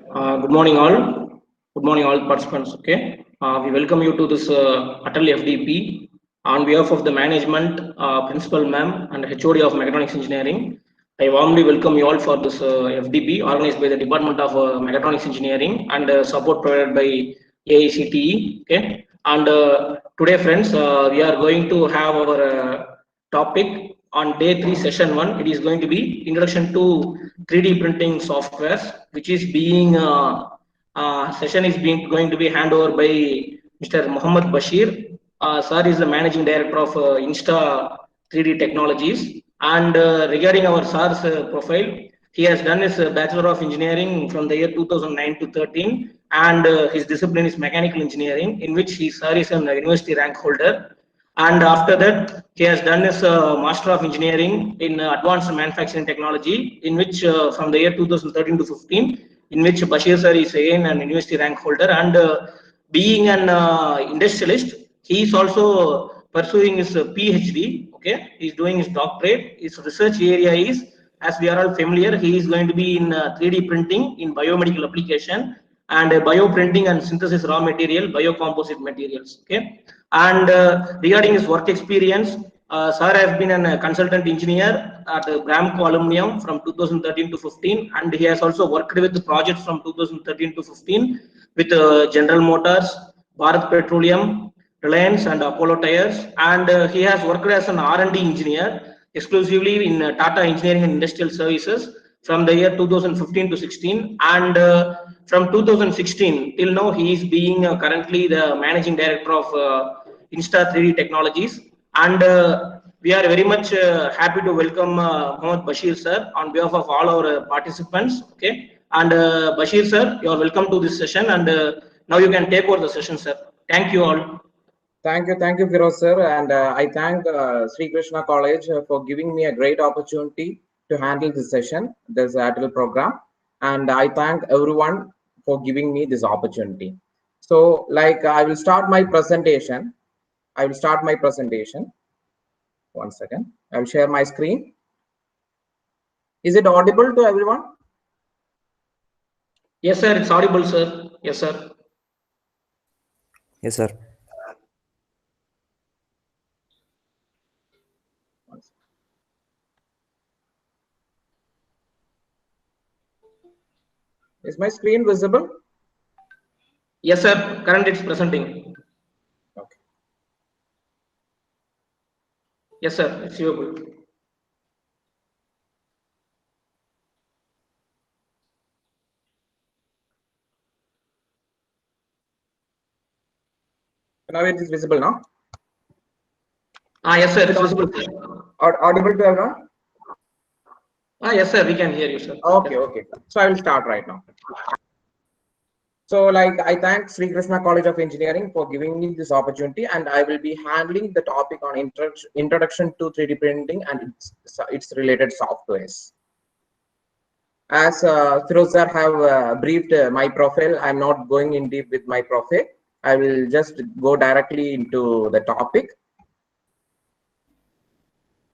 Good morning, all. Good morning, all participants. Okay, we welcome you to this Atal FDP on behalf of the management, principal ma'am, and HOD of Mechatronics Engineering. I warmly welcome you all for this FDP organized by the Department of Mechatronics Engineering and support provided by AICTE. Okay, and today, friends, we are going to have our topic on day 3, session 1. It is going to be introduction to 3D printing softwares, which is being session is being going to be handed over by Mr. Muhammad Bashir. Sir is the managing director of Insta 3D Technologies. And regarding our sir's profile, he has done his Bachelor of Engineering from the year 2009 to 13, and his discipline is mechanical engineering, in which he sir is a university rank holder. And after that, he has done his Master of Engineering in Advanced Manufacturing Technology, in which from the year 2013 to 15, in which Bashir sir is again an university rank holder. And being an industrialist, he is also pursuing his PhD. Okay, he is doing his doctorate. His research area is, as we are all familiar, he is going to be in 3D printing in biomedical application and bioprinting and synthesis raw material, biocomposite materials. Okay, and regarding his work experience, sir has been a consultant engineer at Bramco Aluminium from 2013 to 15, and he has also worked with the projects from 2013 to 15 with General Motors, Bharat Petroleum, Reliance, and Apollo Tires. And he has worked as an R&D engineer exclusively in Tata Engineering and Industrial Services from the year 2015 to 16, and from 2016 till now he is being currently the managing director of Insta 3D Technologies. And we are very much happy to welcome Mohammad Bashir sir on behalf of all our participants. Okay, and Bashir sir, you are welcome to this session, and now you can take over the session, sir. Thank you all. Thank you, Firoz sir, and I thank Sri Krishna College for giving me a great opportunity to handle this session, this Atal program, and I thank everyone for giving me this opportunity. So, I will start my presentation. One second. I will share my screen. Is it audible to everyone? Yes, sir. It's audible, sir. Yes, sir. Yes, sir. Is my screen visible? Yes, sir. Currently, it's presenting. Okay. Yes, sir. It's viewable. Now it is visible now. Yes, sir. It's visible. Audible to everyone? Yes, sir. We can hear you, sir. Okay. So I will start right now. So I thank Sri Krishna College of Engineering for giving me this opportunity, and I will be handling the topic on introduction to 3D printing and its related softwares. As Firoz sir have briefed my profile, I'm not going in deep with my profile. I will just go directly into the topic.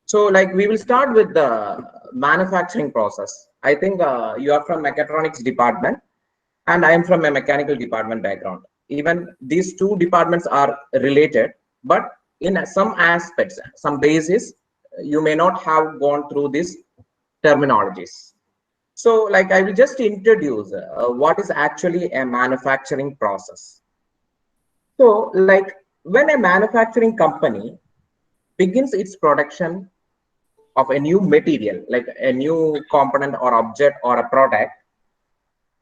So we will start with the manufacturing process. I think you are from mechatronics department and I am from a mechanical department background. Even these two departments are related, but in some aspects, some basis, you may not have gone through these terminologies. So I will just introduce what is actually a manufacturing process. So when a manufacturing company begins its production of a new material, like a new component or object or a product,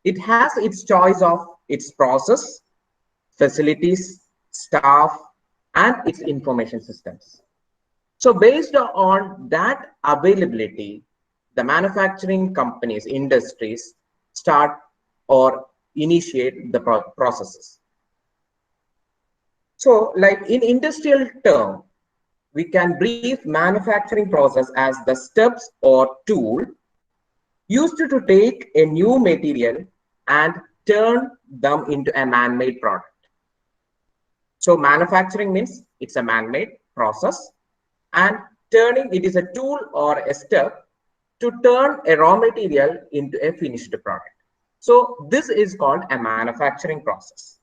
it has its choice of its process, facilities, staff, and its information systems. So based on that availability, the manufacturing companies, industries start or initiate the processes. So in industrial term, we can brief manufacturing process as the steps or tool used to take a new material and turn them into a man-made product. So manufacturing means it's a man-made process, and turning it is a tool or a step to turn a raw material into a finished product. So this is called a manufacturing process.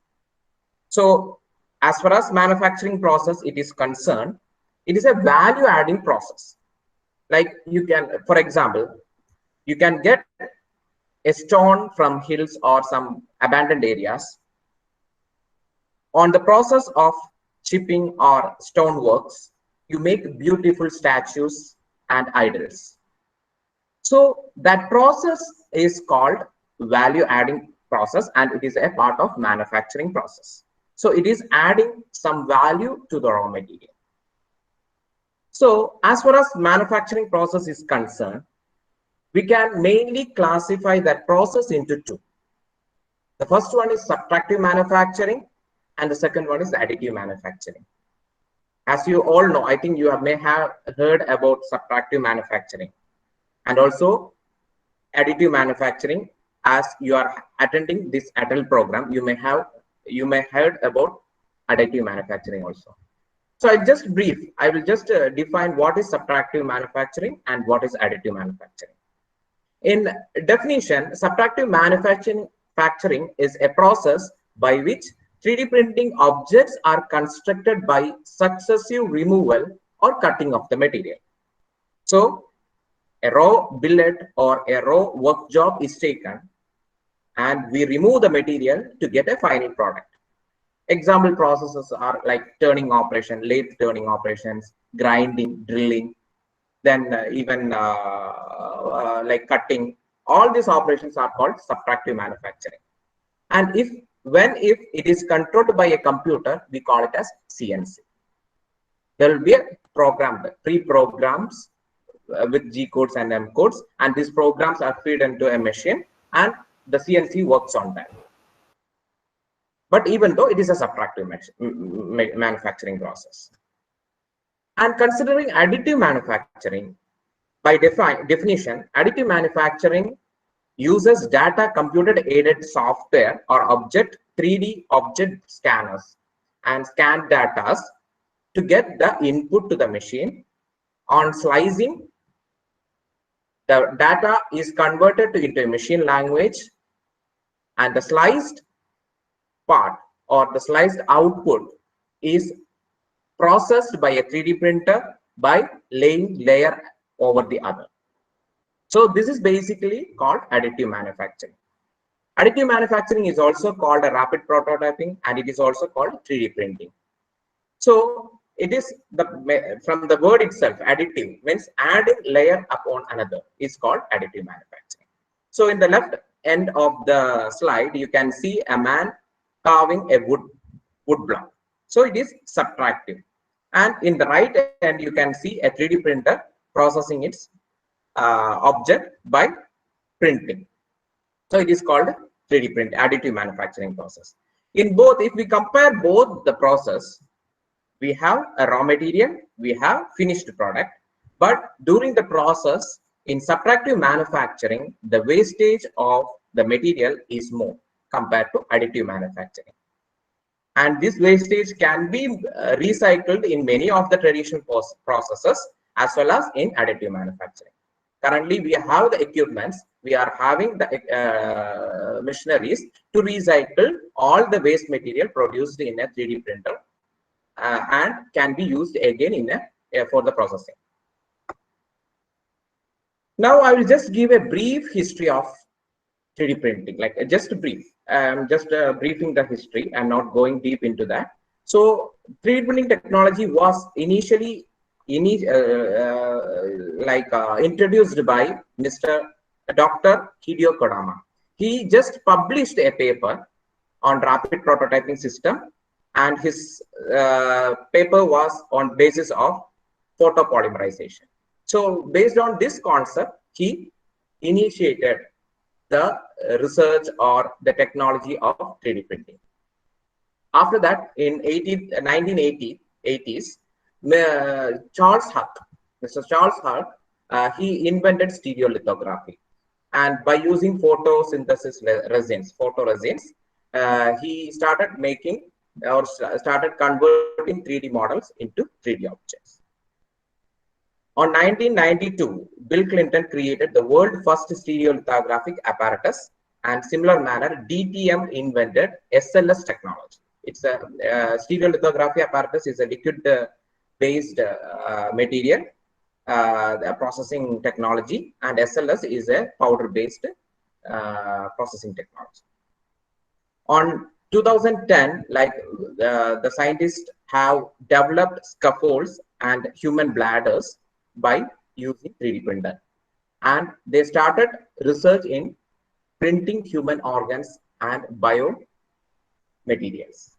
So as far as manufacturing process it is concerned, it is a value adding process. Like you can, for example, you can get a stone from hills or some abandoned areas. On the process of chipping or stoneworks, you make beautiful statues and idols. So that process is called value adding process, and it is a part of manufacturing process. So it is adding some value to the raw material. So as far as manufacturing process is concerned, we can mainly classify that process into two. The first one is subtractive manufacturing, and the second one is additive manufacturing. As you all know, I think you may have heard about subtractive manufacturing and also additive manufacturing. As you are attending this ATL program, you may have heard about additive manufacturing also. So I will just define what is subtractive manufacturing and what is additive manufacturing. In definition, subtractive manufacturing is a process by which 3D printing objects are constructed by successive removal or cutting of the material. So a raw billet or a raw work job is taken and we remove the material to get a final product. Example processes are like turning operation, lathe turning operations, grinding, drilling, then even like cutting. All these operations are called subtractive manufacturing. And if it is controlled by a computer, we call it as CNC. There will be a pre-programs with G codes and M codes, and these programs are fed into a machine and the CNC works on that. But even though it is a subtractive manufacturing process. And considering additive manufacturing, by definition, additive manufacturing uses data computed aided software or 3D object scanners and scan data to get the input to the machine. On slicing, the data is converted into a machine language, and the sliced part or the sliced output is processed by a 3D printer by laying layer over the other. So this is basically called additive manufacturing. Additive manufacturing is also called a rapid prototyping, and it is also called 3D printing. So it is from the word itself, additive means adding layer upon another is called additive manufacturing. So in the left end of the slide, you can see a man carving a wood block. So it is subtractive. And in the right end, you can see a 3D printer processing its object by printing. So it is called 3D print, additive manufacturing process. In both, if we compare both the process, we have a raw material, we have finished product, but during the process in subtractive manufacturing, the wastage of the material is more compared to additive manufacturing. And this wastage can be recycled in many of the traditional processes as well as in additive manufacturing. Currently, we have the equipments, we are having the machineries to recycle all the waste material produced in a 3D printer and can be used again in for the processing. Now, I will just give a brief history of 3D printing, like just a brief. Just briefing the history. I'm not going deep into that. So 3D printing technology was initially introduced by Dr. Hideo Kodama. He just published a paper on rapid prototyping system, and his paper was on basis of photopolymerization. So based on this concept, he initiated the research or the technology of 3D printing. After that, in 1980s, Mr. Charles Huck, he invented stereolithography, and by using photosynthesis photoresins, he started making or started converting 3D models into 3D objects. On 1992, Bill Clinton created the world's first stereolithographic apparatus, and similar manner, DTM invented SLS technology. It's a stereolithography apparatus is a liquid-based material processing technology, and SLS is a powder-based processing technology. On 2010, like the scientists have developed scaffolds and human bladders by using 3D printer, and they started research in printing human organs and biomaterials.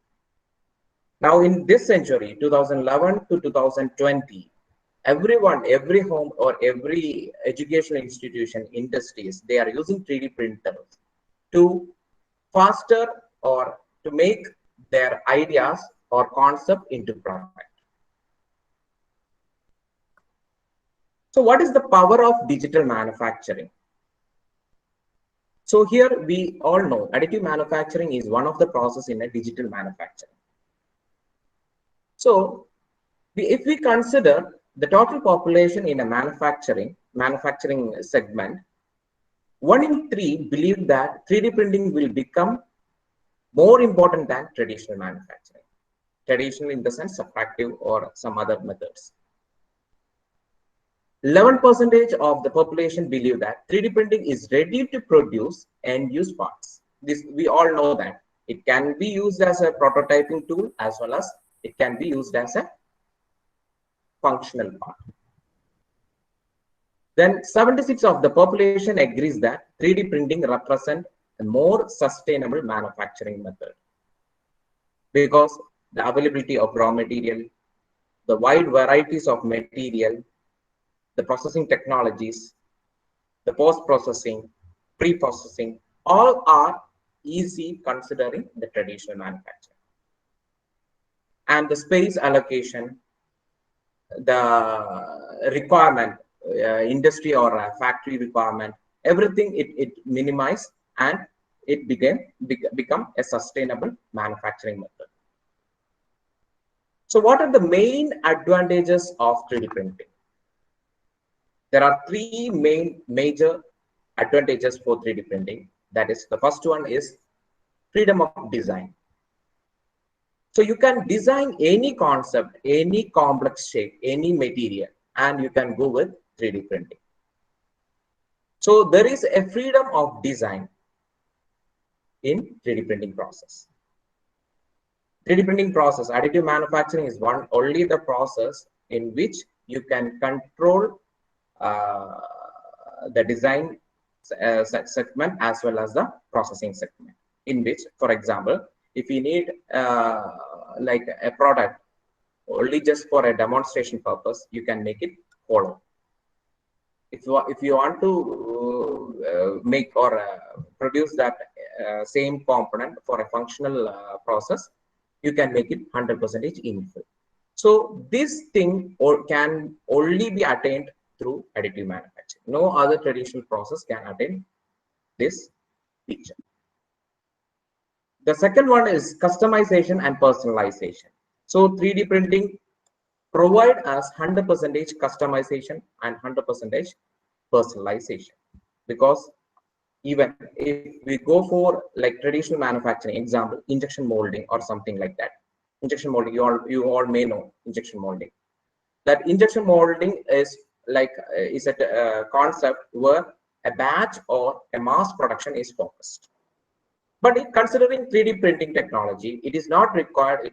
Now in this century, 2011 to 2020, everyone, every home or every educational institution, industries, they are using 3D printers to faster or to make their ideas or concept into product. So what is the power of digital manufacturing? So here we all know additive manufacturing is one of the process in a digital manufacturing. So if we consider the total population in a manufacturing segment, 1 in 3 believe that 3D printing will become more important than traditional manufacturing. Traditional in the sense subtractive or some other methods. 11% of the population believe that 3D printing is ready to produce and use parts. This we all know that it can be used as a prototyping tool as well as it can be used as a functional part. Then 76% of the population agrees that 3D printing represents a more sustainable manufacturing method because the availability of raw material, the wide varieties of material, the processing technologies, the post-processing, pre-processing, all are easy considering the traditional manufacturing. And the space allocation, the requirement, industry or factory requirement, everything it minimized and it become a sustainable manufacturing method. So what are the main advantages of 3D printing? There are 3 major advantages for 3D printing. That is, the first one is freedom of design. So you can design any concept, any complex shape, any material, and you can go with 3D printing. So there is a freedom of design in 3D printing process. 3D printing process, additive manufacturing is only the process in which you can control the design segment as well as the processing segment, in which, for example, if you need like a product only just for a demonstration purpose, you can make it hollow. If you want to make or produce that same component for a functional process, you can make it 100% in full. So this thing can only be attained through additive manufacturing. No other traditional process can attain this feature. The second one is customization and personalization. So 3D printing provide us 100% customization and 100% personalization, because even if we go for like traditional manufacturing, example, injection molding or something like that. Injection molding, you all may know injection molding. That injection molding is like is a concept where a batch or a mass production is focused. But considering 3D printing technology, it is not required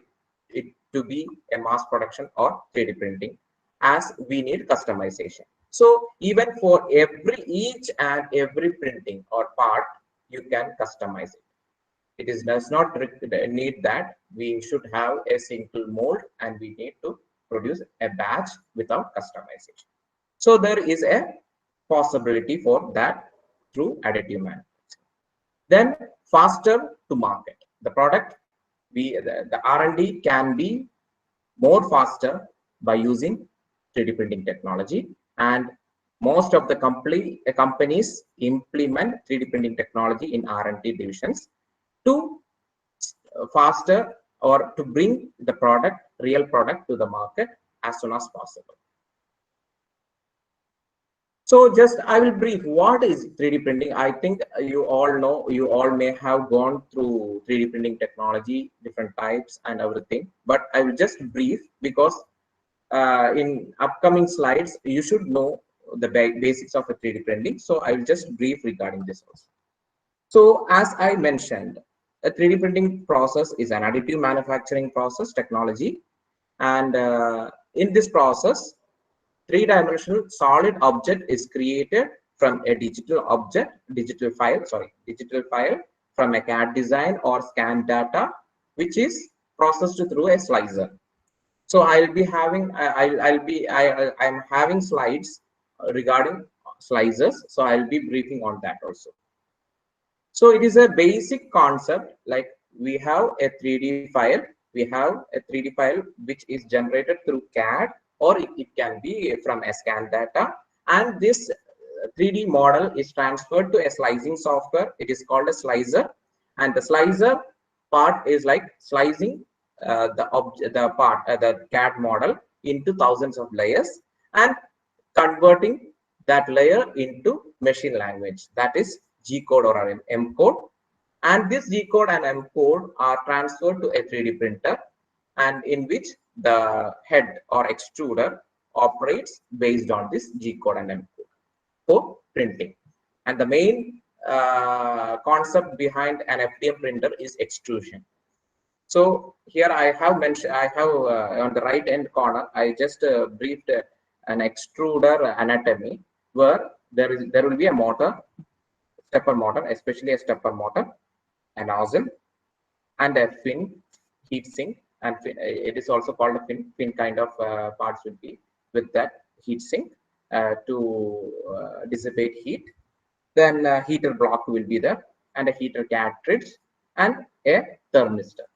it to be a mass production or 3D printing, as we need customization. So even for each and every printing or part, you can customize it. It does not need that we should have a single mold and we need to produce a batch without customization. So there is a possibility for that through additive manufacturing. Then faster to market. The product, the R&D can be more faster by using 3D printing technology, and most of the companies implement 3D printing technology in R&D divisions to faster or to bring the real product to the market as soon as possible. So just I will brief what is 3D printing. I think you all know, you all may have gone through 3D printing technology, different types and everything, but I will just brief because in upcoming slides, you should know the basics of a 3D printing. So I will just brief regarding this also. So as I mentioned, a 3D printing process is an additive manufacturing process technology. And in this process, three-dimensional solid object is created from a digital file from a CAD design or scan data, which is processed through a slicer. So I'll be having, I'm having slides regarding slicers. So I'll be briefing on that also. So it is a basic concept, like we have a 3D file, which is generated through CAD, or it can be from a scan data. And this 3D model is transferred to a slicing software. It is called a slicer. And the slicer part is like slicing the CAD model into thousands of layers and converting that layer into machine language, that is G code or an M code. And this G code and M code are transferred to a 3D printer, and in which the head or extruder operates based on this G code and M code for printing. And the main concept behind an FDM printer is extrusion. So here I have mentioned, on the right hand corner, I just briefed an extruder anatomy, where there will be a motor, stepper motor, especially a stepper motor, a nozzle, and a fin, heat sink, and it is also called a fin kind of parts will be with that heat sink to dissipate heat. Then a heater block will be there, and a heater cartridge, and a thermistor.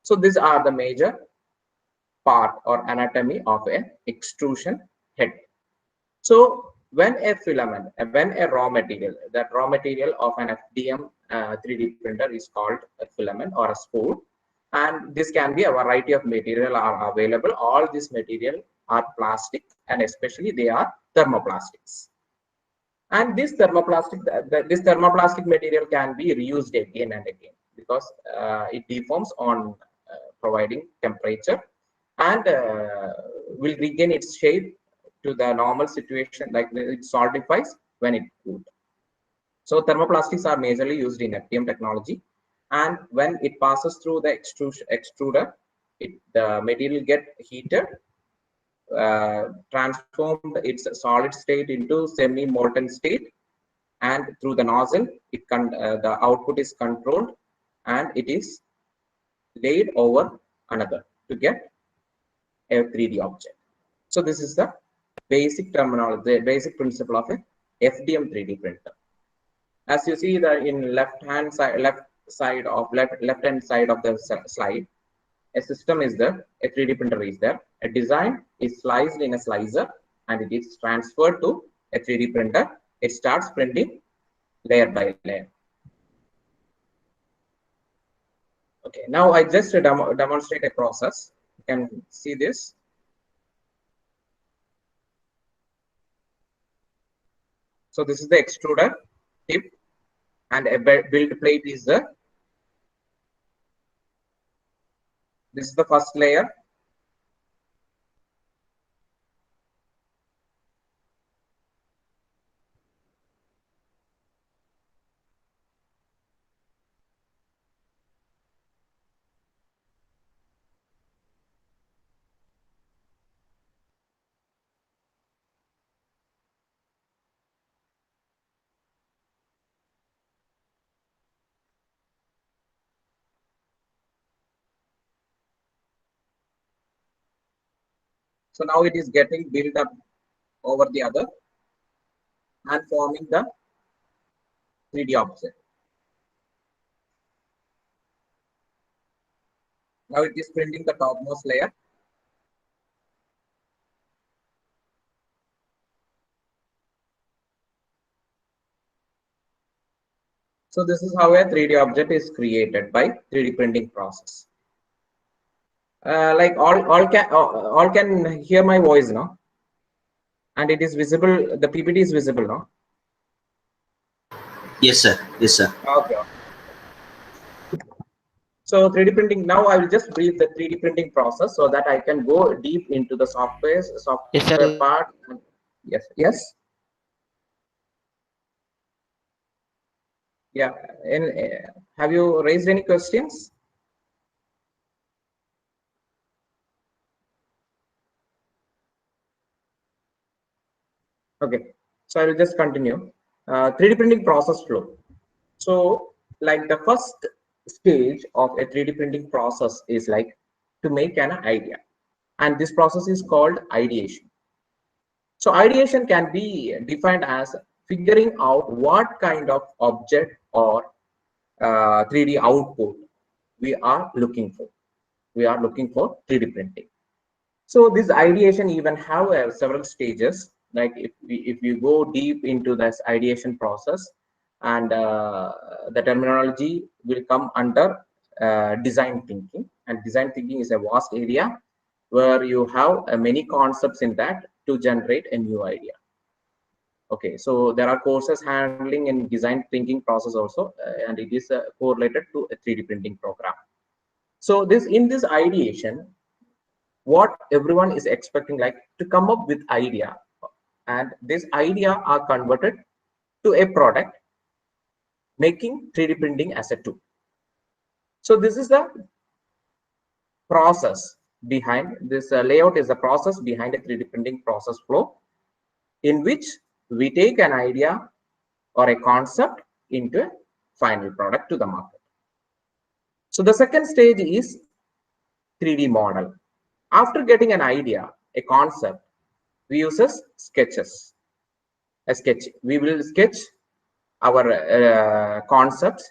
So these are the major part or anatomy of a extrusion head. So when a filament, when a raw material, that raw material of an FDM 3D printer is called a filament or a spool, and this can be a variety of material are available. All this material are plastic, and especially they are thermoplastics. And this thermoplastic material can be reused again and again, because it deforms on providing temperature, and will regain its shape to the normal situation, like it solidifies when it cooled. So thermoplastics are majorly used in FDM technology, and when it passes through the extruder, the material get heated, transformed its solid state into semi-molten state, and through the nozzle, the output is controlled, and it is laid over another to get a 3D object. So this is the basic terminology, the basic principle of a FDM 3D printer. As you see the in left hand side of the slide, a system is there, a 3D printer is there, a design is sliced in a slicer, and it is transferred to a 3D printer. It starts printing layer by layer. Okay, now I just demonstrate a process. You can see this. So this is the extruder tip, and a build plate is there. This is the first layer. So now it is getting built up over the other and forming the 3D object. Now it is printing the topmost layer. So this is how a 3D object is created by 3D printing process. Like all can hear my voice now. And it is visible, the PPT is visible now. Yes, sir. Yes, sir. Okay. So 3D printing, now I will just brief the 3D printing process so that I can go deep into the software Yes, sir. part. Yes, yes. Yeah, and have you raised any questions? Okay, so I will just continue. 3D printing process flow. So like the first stage of a 3D printing process is like to make an idea. And this process is called ideation. So ideation can be defined as figuring out what kind of object or 3D output we are looking for. We are looking for 3D printing. So this ideation even have several stages. Like if you go deep into this ideation process, and the terminology will come under design thinking. And design thinking is a vast area where you have many concepts in that to generate a new idea. Okay, so there are courses handling in design thinking process also, and it is correlated to a 3D printing program. So this in this ideation, what everyone is expecting, like to come up with idea, and this idea are converted to a product, making 3D printing as a tool. So this is the process behind this layout is the process behind a 3D printing process flow, in which we take an idea or a concept into a final product to the market. So the second stage is 3D model. After getting an idea, a concept, we use sketches. A sketch. We will sketch our concepts.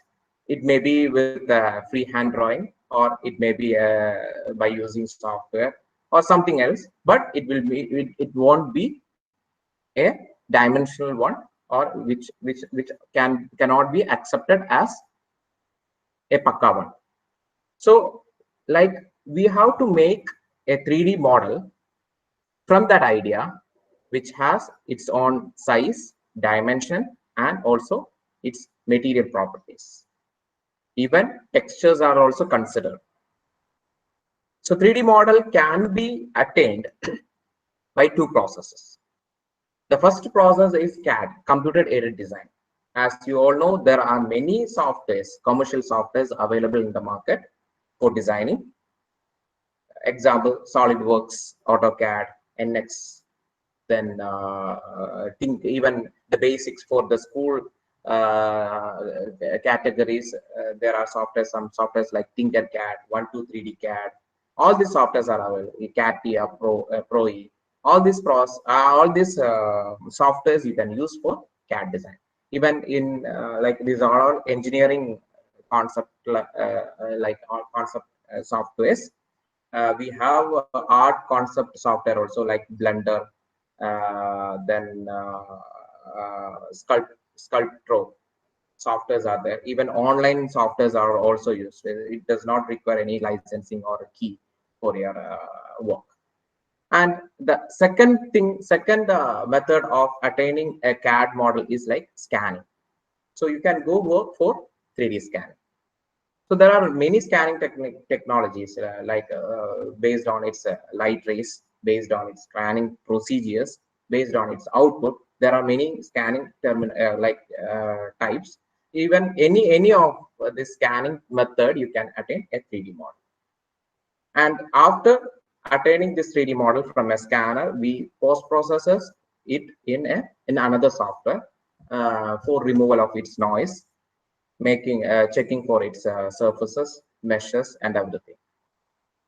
It may be with freehand drawing, or it may be by using software or something else. But it will be. It won't be a dimensional one, or which cannot be accepted as a pakka one. So like we have to make a 3D model from that idea, which has its own size, dimension, and also its material properties. Even textures are also considered. So 3D model can be attained by two processes. The first process is CAD, computer aided design. As you all know, there are many softwares, commercial softwares available in the market for designing. Example, SolidWorks, AutoCAD, NX, then think even the basics for the school categories. There are softwares, some softwares like Tinkercad, 123D CAD. All these softwares are available. CATIA, ProE. All these softwares you can use for CAD design. Even in like these are all engineering concept concept softwares. We have art concept software also, like Blender, then Sculptro softwares are there. Even online softwares are also used. It does not require any licensing or a key for your work. And the second method of attaining a CAD model is like scanning. So you can go work for 3D scanning. So there are many scanning technologies based on its light rays, based on its scanning procedures, based on its output. There are many scanning types. Even any of the scanning method, you can attain a 3D model. And after attaining this 3D model from a scanner, we post-processes it in another software for removal of its noise, making checking for its surfaces, meshes, and everything.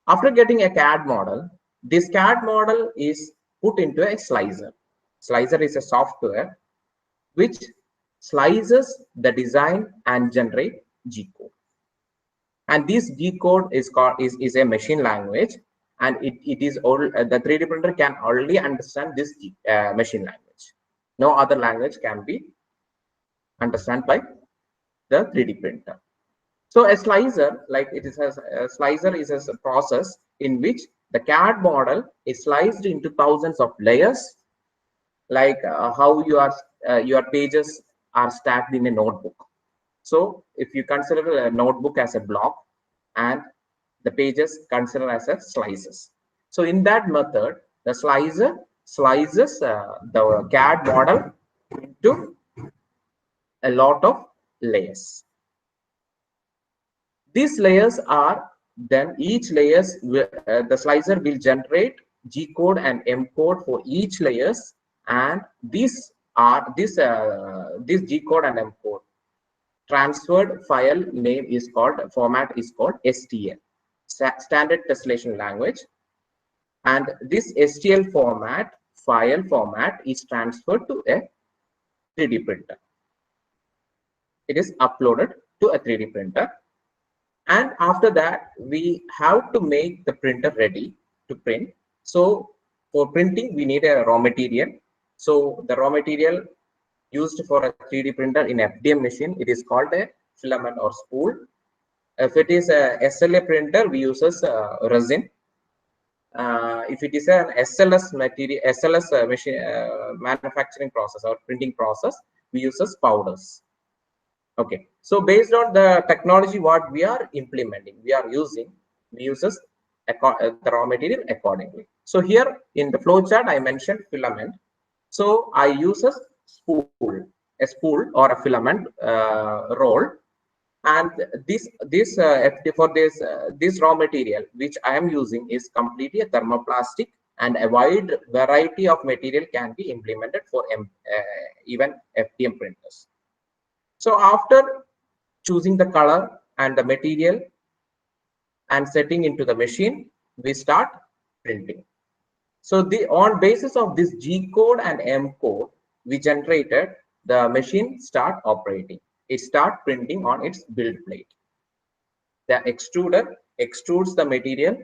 After getting a CAD model, this CAD model is put into a slicer. Slicer is a software which slices the design and generate G code. And this G code is a machine language, and it is all the 3D printer can only understand this machine language. No other language can be understood by the 3D printer. So a slicer, like it is a slicer, is a process in which the CAD model is sliced into thousands of layers like how your pages are stacked in a notebook. So if you consider a notebook as a block and the pages consider as a slices. So in that method, the slicer slices the CAD model into a lot of layers. These layers are then each layers the slicer will generate G code and M code for each layers, and these are this G code and M code transferred file name is called format is called STL, standard tessellation language, and this STL format file format is transferred to a 3D printer. It is uploaded to a 3D printer, and after that we have to make the printer ready to print. So for printing we need a raw material. So the raw material used for a 3D printer in FDM machine, it is called a filament or spool. If it is a SLA printer, we uses resin. If it is an SLS material, SLS machine manufacturing process or printing process, we uses powders. Okay, so based on the technology what we are implementing, we are using, we uses the raw material accordingly. So here in the flow chart, I mentioned filament. So I use a spool or a filament roll, and this for this raw material which I am using is completely a thermoplastic, and a wide variety of material can be implemented for even FDM printers. So after choosing the color and the material and setting into the machine, we start printing. So on basis of this G code and M code we generated, the machine start operating. It start printing on its build plate. The extruder extrudes the material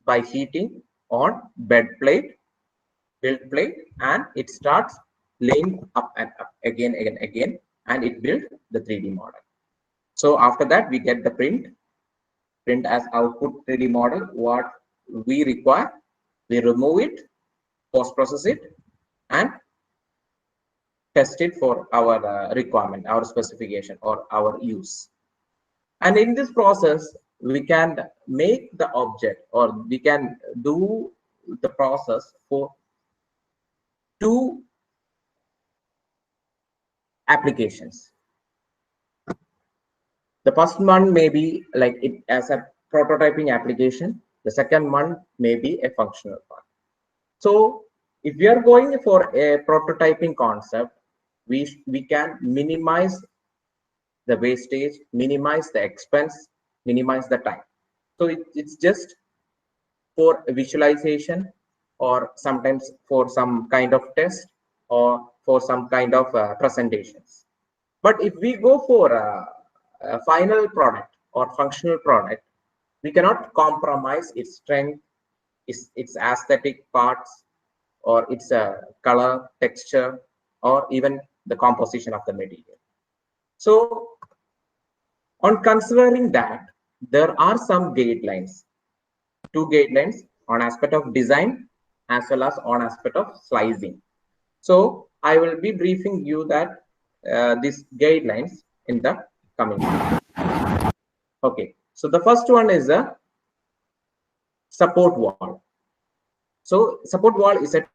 by heating on bed plate, build plate, and it starts laying up and up again, and it builds the 3D model. So after that we get the print as output 3D model what we require. We remove it, post-process it, and test it for our requirement, our specification, or our use. And in this process, we can make the object, or we can do the process for two applications. The first one may be like it as a prototyping application. The second one may be a functional part. So if we are going for a prototyping concept, we can minimize the wastage, minimize the expense, minimize the time. So it's just for visualization, or sometimes for some kind of test, or for some kind of presentations. But if we go for a final product or functional product, we cannot compromise its strength, its aesthetic parts, or its color, texture, or even the composition of the material. So on considering that, there are some guidelines, two guidelines on aspect of design as well as on aspect of slicing. So I will be briefing you that these guidelines in the coming slide. Okay, so the first one is a support wall. So support wall is a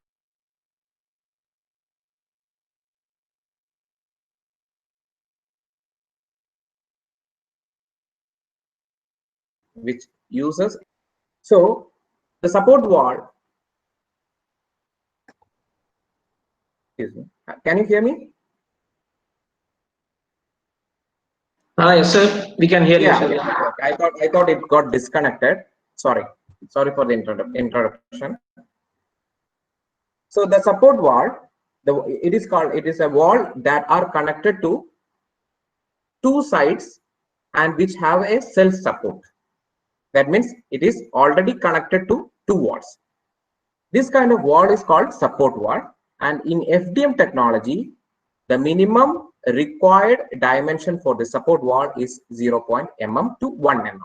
which uses, so the support wall, excuse me, can you hear me? Yes, sir. We can hear you, sir. Yeah. I thought it got disconnected. Sorry for the introduction. So the support wall, it is a wall that are connected to two sides and which have a self support. That means it is already connected to two walls. This kind of wall is called support wall, and in FDM technology, the minimum required dimension for the support wall is 0.0 mm to 1 mm.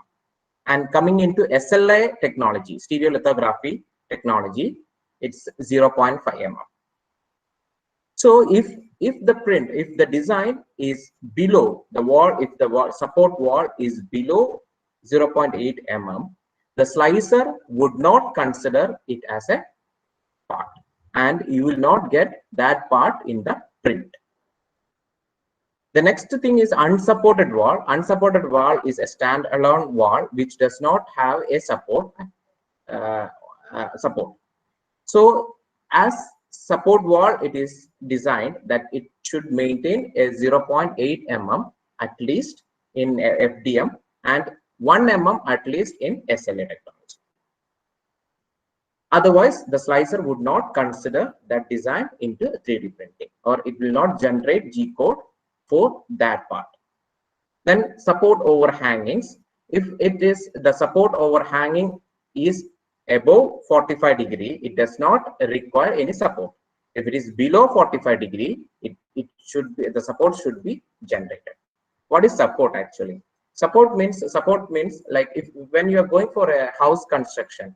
And coming into SLA technology, stereolithography technology, it's 0.5 mm. So if the design is below the wall, if the support wall is below 0.8 mm, the slicer would not consider it as a part, and you will not get that part in the print. The next thing is unsupported wall. Unsupported wall is a standalone wall which does not have a support. So as support wall, it is designed that it should maintain a 0.8 mm at least in FDM and 1 mm at least in SLA technology. Otherwise, the slicer would not consider that design into 3D printing, or it will not generate G code for that part. Then support overhangings. If it is the support overhanging is above 45 degree, it does not require any support. If it is below 45 degree, it should be, the support should be generated. What is support actually? Support means like if when you are going for a house construction,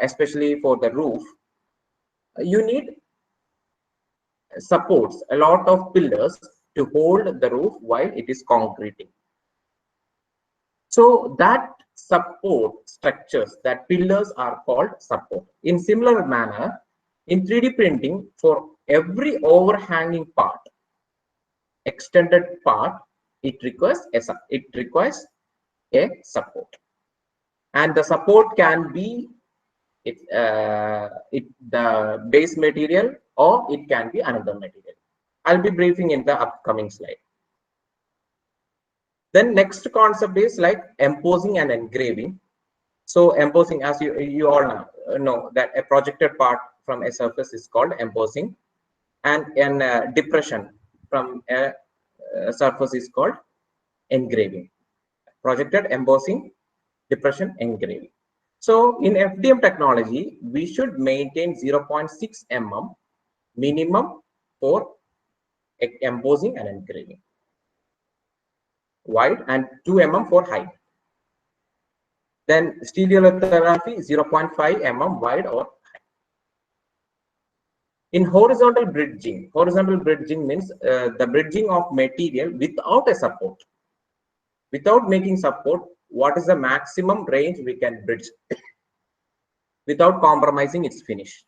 especially for the roof, you need supports, a lot of pillars to hold the roof while it is concreting. So that support structures, that pillars are called support. In similar manner, in 3D printing, for every overhanging part, extended part, it requires a support, and the support can be the base material, or it can be another material. I'll be briefing in the upcoming slide. Then next concept is like embossing and engraving. So embossing, as you all know that a projected part from a surface is called embossing, and a depression from a surface is called engraving. Projected, embossing, depression, engraving. So in FDM technology, we should maintain 0.6 mm minimum for embossing and engraving, wide, and 2 mm for height. Then stereolithography 0.5 mm wide or height. In horizontal bridging means the bridging of material without a support. Without making support, what is the maximum range we can bridge without compromising its finish?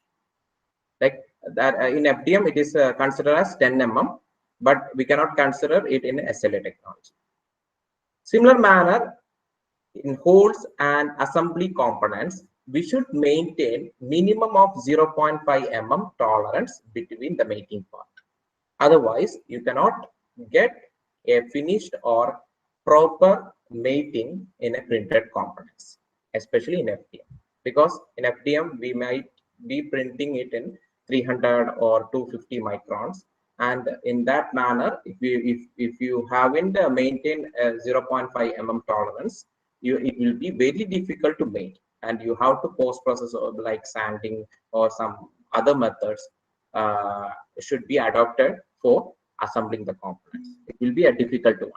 Like that in FDM, it is considered as 10 mm, but we cannot consider it in SLA technology. Similar manner, in holes and assembly components, we should maintain minimum of 0.5 mm tolerance between the mating part. Otherwise, you cannot get a finished or proper mating in a printed components, especially in FDM. Because in FDM, we might be printing it in 300 or 250 microns. And in that manner, if you haven't maintained a 0.5 mm tolerance, it will be very difficult to make, and you have to post process like sanding or some other methods should be adopted for assembling the components. It will be a difficult one.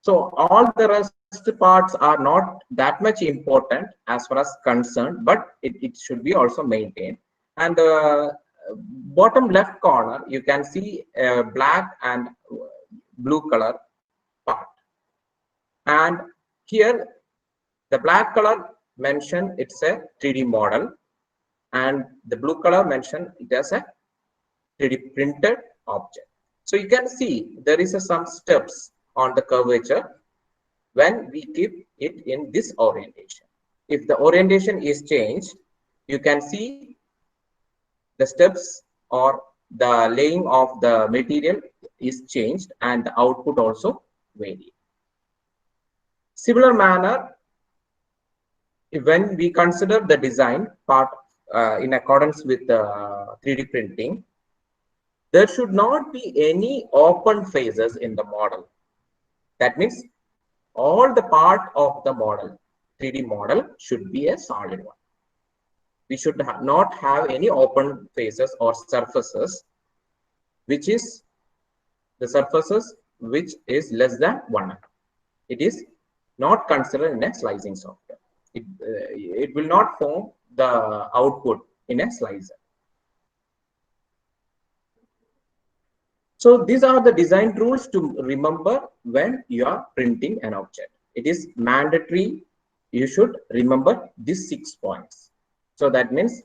So all the rest parts are not that much important as far as concerned, but it should be also maintained. And bottom left corner, you can see a black and blue color part. And here, the black color mentioned it's a 3D model, and the blue color mentioned it as a 3D printed object. So you can see there is some steps on the curvature when we keep it in this orientation. If the orientation is changed, you can see the steps or the laying of the material is changed, and the output also varies. Similar manner, when we consider the design part in accordance with 3D printing, there should not be any open faces in the model. That means all the part of the model, 3D model, should be a solid one. We should not have any open faces or surfaces, which is the surfaces which is less than 1 mm. It is not considered in a slicing software. It will not form the output in a slicer. So these are the design rules to remember when you are printing an object. It is mandatory. You should remember these 6 points. So that means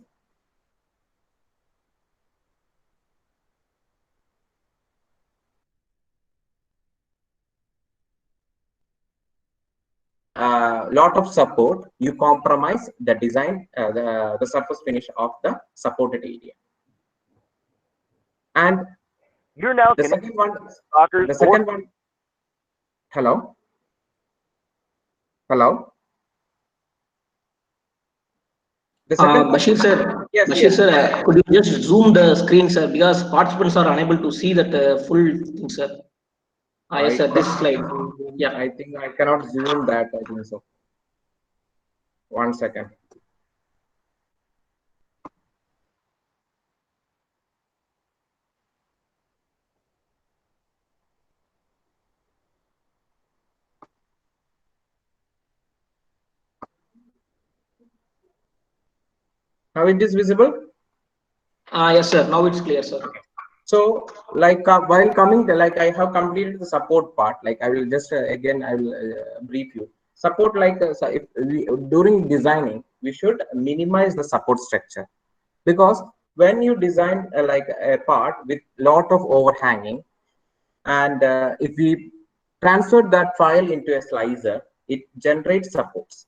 lot of support, you compromise the design, the surface finish of the supported area. And You're now the connected second one, Stalkers the second one, hello, hello. The second one, Bashir sir, yes, Bashir yes. sir, could you just zoom the screen, sir, because participants are unable to see that full thing, sir. Yes, sir, this slide. Yeah. I think I cannot zoom that. I think so. 1 second. Now it is visible. Yes, sir. Now it's clear, sir. So, like while coming, like I have completed the support part. Like I will just again I will brief you. Support, like so if we, during designing, we should minimize the support structure, because when you design like a part with lot of overhanging, and if we transfer that file into a slicer, it generates supports.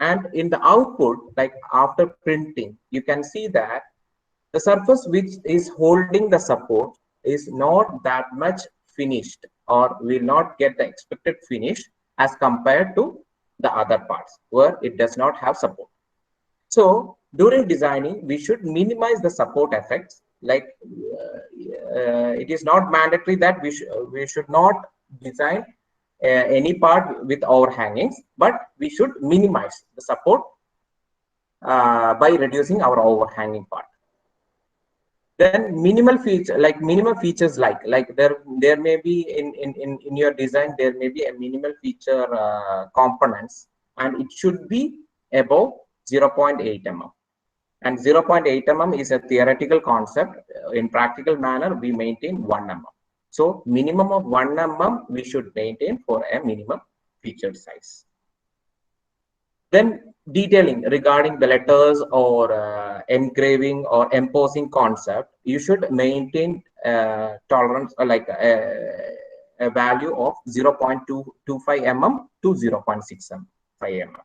And in the output, like after printing, you can see that the surface which is holding the support is not that much finished, or will not get the expected finish as compared to the other parts where it does not have support. So during designing, we should minimize the support effects. Like it is not mandatory that we should not design any part with overhangings, but we should minimize the support by reducing our overhanging part. Then minimal feature, like minimal features, like there may be in your design, there may be a minimal feature components, and it should be above 0.8 mm. And 0.8 mm is a theoretical concept. In practical manner, we maintain 1 mm. So minimum of 1 mm we should maintain for a minimum featured size. Then detailing regarding the letters or engraving or embossing concept, you should maintain tolerance, like a value of 0.225 mm to 0.65 mm.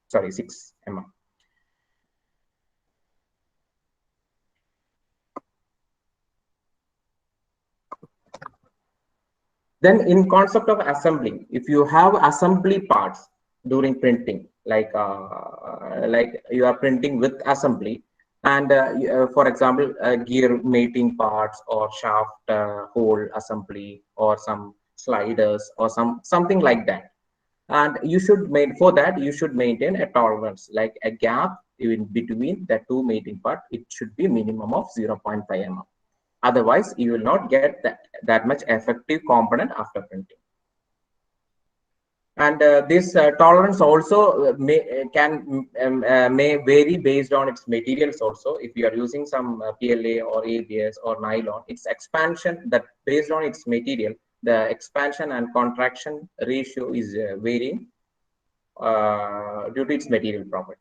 Sorry, 6 mm. Then in concept of assembling, if you have assembly parts during printing, like you are printing with assembly, and for example, gear mating parts or shaft hole assembly or some sliders or something like that. And you should for that, you should maintain a tolerance, like a gap in between the two mating part. It should be minimum of 0.5 mm. Otherwise, you will not get that much effective component after printing. And this tolerance also may vary based on its materials also. If you are using some PLA or ABS or nylon, its expansion, that based on its material, the expansion and contraction ratio is varying due to its material property.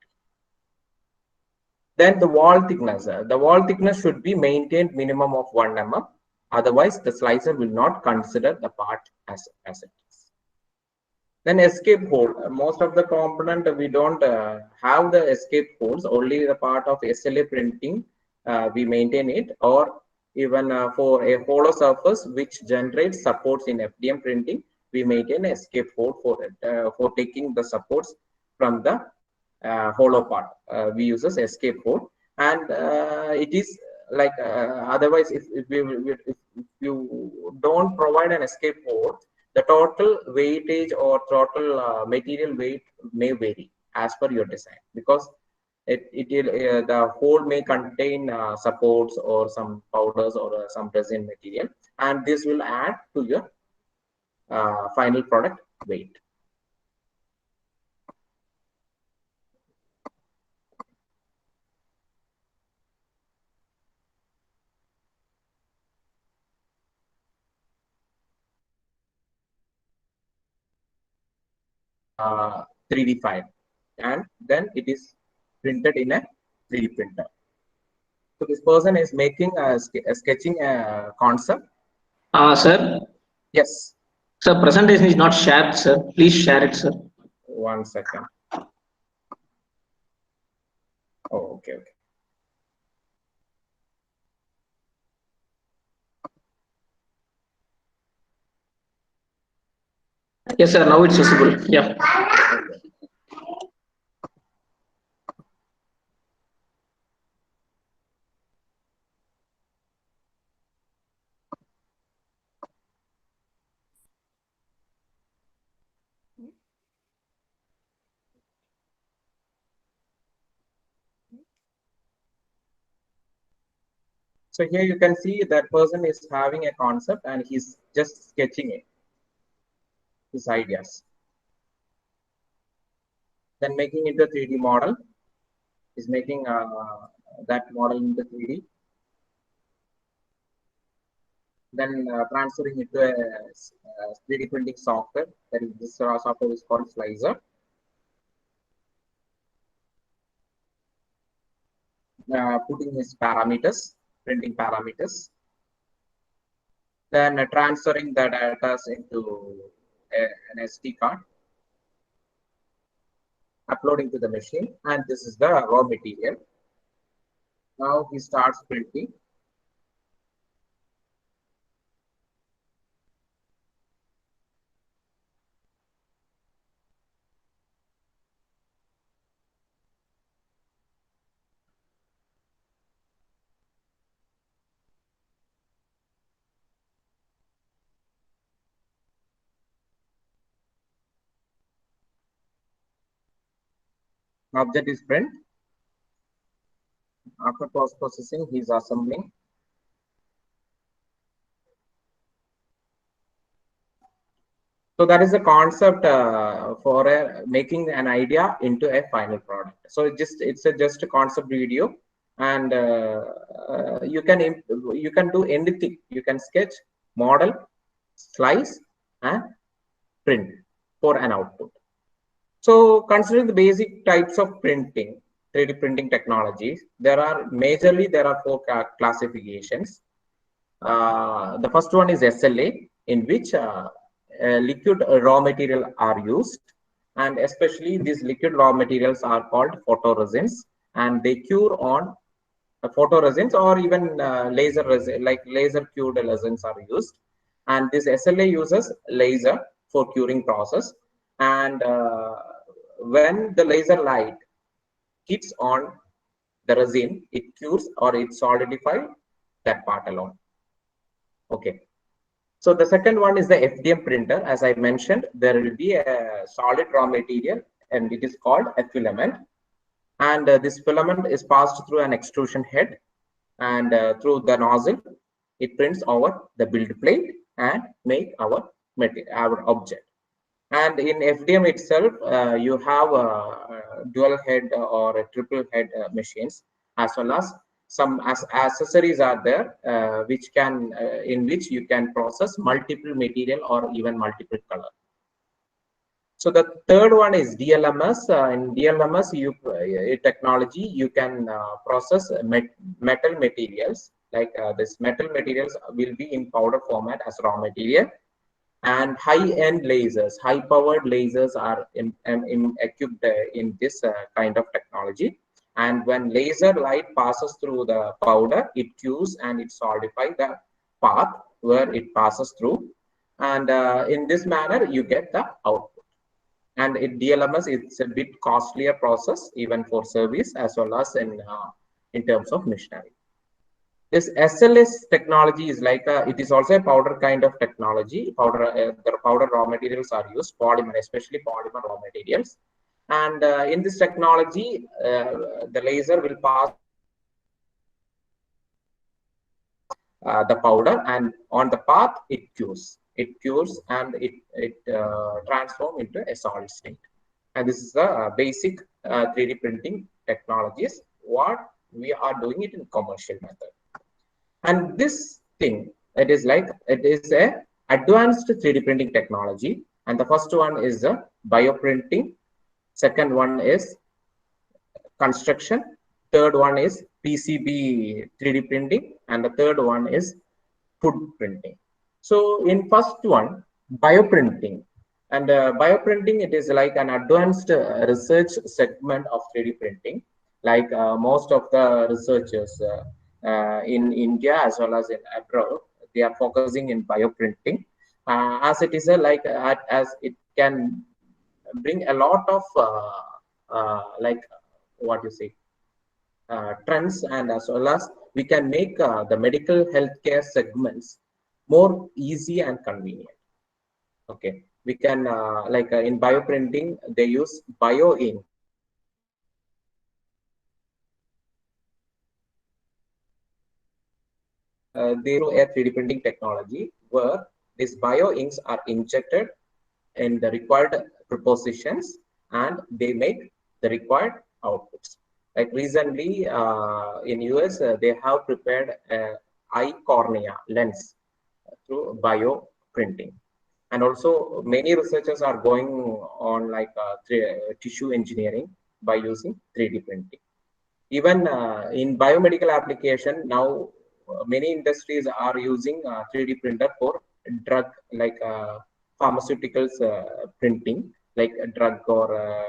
Then the wall thickness. The wall thickness should be maintained minimum of 1 mm. Otherwise, the slicer will not consider the part as it is. Then escape hole. Most of the component we don't have the escape holes. Only the part of SLA printing we maintain it, or even for a hollow surface which generates supports in FDM printing, we maintain an escape hole for taking the supports from the hollow part. We use as escape hole, and it is like otherwise if you don't provide an escape hole, the total weightage or total material weight may vary as per your design, because the hole may contain supports or some powders or some resin material, and this will add to your final product weight. 3D file, and then it is printed in a 3D printer. So this person is making sketching a concept. Sir. Yes. Sir, presentation is not shared, sir. Please share it, sir. 1 second. Oh, okay. Yes, sir. Now it's visible. Yeah. So here you can see that person is having a concept and he's just sketching it, his ideas. Then making into a 3D model. Is making that model into 3D. Then transferring it to a 3D printing software. That is, this software is called Slicer. Putting his parameters, printing parameters. Then transferring the data into an SD card, uploading to the machine, and this is the raw material. Now he starts printing. Object is print. After post-processing, he is assembling. So that is the concept for making an idea into a final product. So it's just a concept video, and you can do anything. You can sketch, model, slice, and print for an output. So considering the basic types of printing, 3D printing technologies, there are 4 classifications. The first one is SLA, in which liquid raw material are used, and especially these liquid raw materials are called photoresins, and they cure on photoresins, or even laser resin, like laser cured resins are used, and this SLA uses laser for curing process, and when the laser light hits on the resin, it cures or it solidifies that part alone. Okay. So the second one is the FDM printer. As I mentioned, there will be a solid raw material, and it is called a filament. And this filament is passed through an extrusion head, and through the nozzle, it prints over the build plate and make our material, our object. And in FDM itself, you have a dual head or a triple head machines, as well as some accessories are there, which can in which you can process multiple material or even multiple color. So the third one is DLMS. In DLMS, technology, you can process metal materials, like this metal materials will be in powder format as raw material, and high-end lasers, high-powered lasers are equipped in this kind of technology. And when laser light passes through the powder, it cures and it solidifies the path where it passes through. And in this manner, you get the output. And in DLMS, it's a bit costlier process, even for service as well as in terms of machinery. This SLS technology is like it is also a powder kind of technology. The powder raw materials are used, polymer, especially polymer raw materials. And in this technology, the laser will pass the powder, and on the path it cures. It cures and it transforms into a solid state. And this is the basic 3D printing technologies. What we are doing it in commercial method. And this thing, it is a advanced 3D printing technology, And the first one is the bioprinting. Second one is construction. Third one is PCB 3D printing, and the third one is food printing. So in first one, bioprinting. And bioprinting, it is like an advanced research segment of 3D printing. Like most of the researchers in India as well as in abroad, they are focusing in bioprinting, as it is as it can bring a lot of like what you say trends, and as well as we can make the medical healthcare segments more easy and convenient. Okay, we can in bioprinting they use bio ink. They do a 3D printing technology where these bio inks are injected in the required prepositions and they make the required outputs. Like recently in US, they have prepared eye cornea lens through bio printing. And also many researchers are going on tissue engineering by using 3D printing. Even in biomedical application now, many industries are using 3D printer for drug pharmaceuticals printing, like a drug or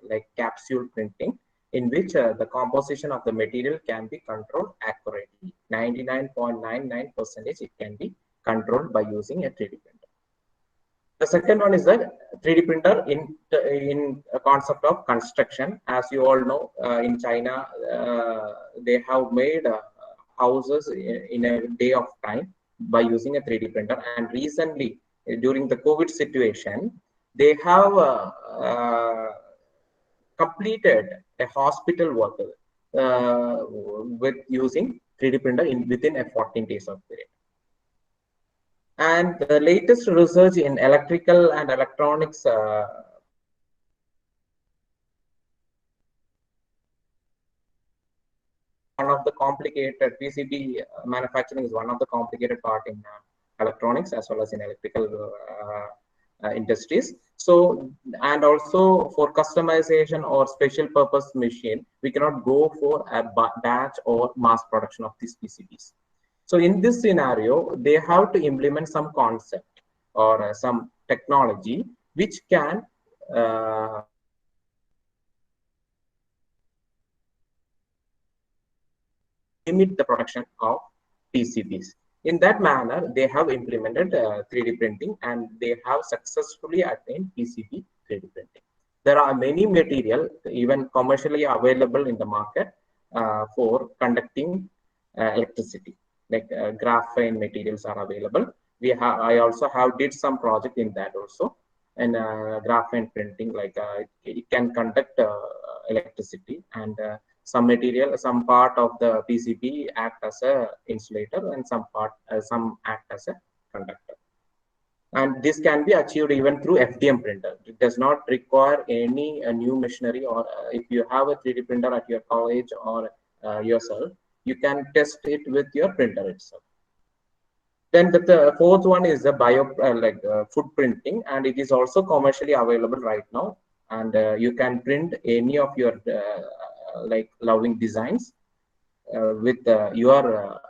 like capsule printing, in which the composition of the material can be controlled accurately. 99.99% it can be controlled by using a 3D printer. The second one is the 3D printer in a concept of construction. As you all know, in China, they have made houses in a day of time by using a 3D printer. And recently, during the COVID situation, they have completed a hospital work with using 3D printer within a 14 days of period. And the latest research in electrical and electronics one of the complicated PCB manufacturing is one of the complicated part in electronics as well as in electrical industries. So, and also for customization or special purpose machine, we cannot go for a batch or mass production of these PCBs. So in this scenario, they have to implement some concept or some technology which can limit the production of PCBs. In that manner, they have implemented 3D printing and they have successfully attained PCB 3D printing. There are many materials even commercially available in the market for conducting electricity, like graphene materials are available. I also have did some project in that also, and graphene printing, it can conduct electricity, and some material, some part of the PCB act as a insulator and some act as a conductor. And this can be achieved even through FDM printer. It does not require any new machinery, or if you have a 3D printer at your college or yourself, you can test it with your printer itself. Then the fourth one is the food printing, and it is also commercially available right now. And you can print any of your loving designs with your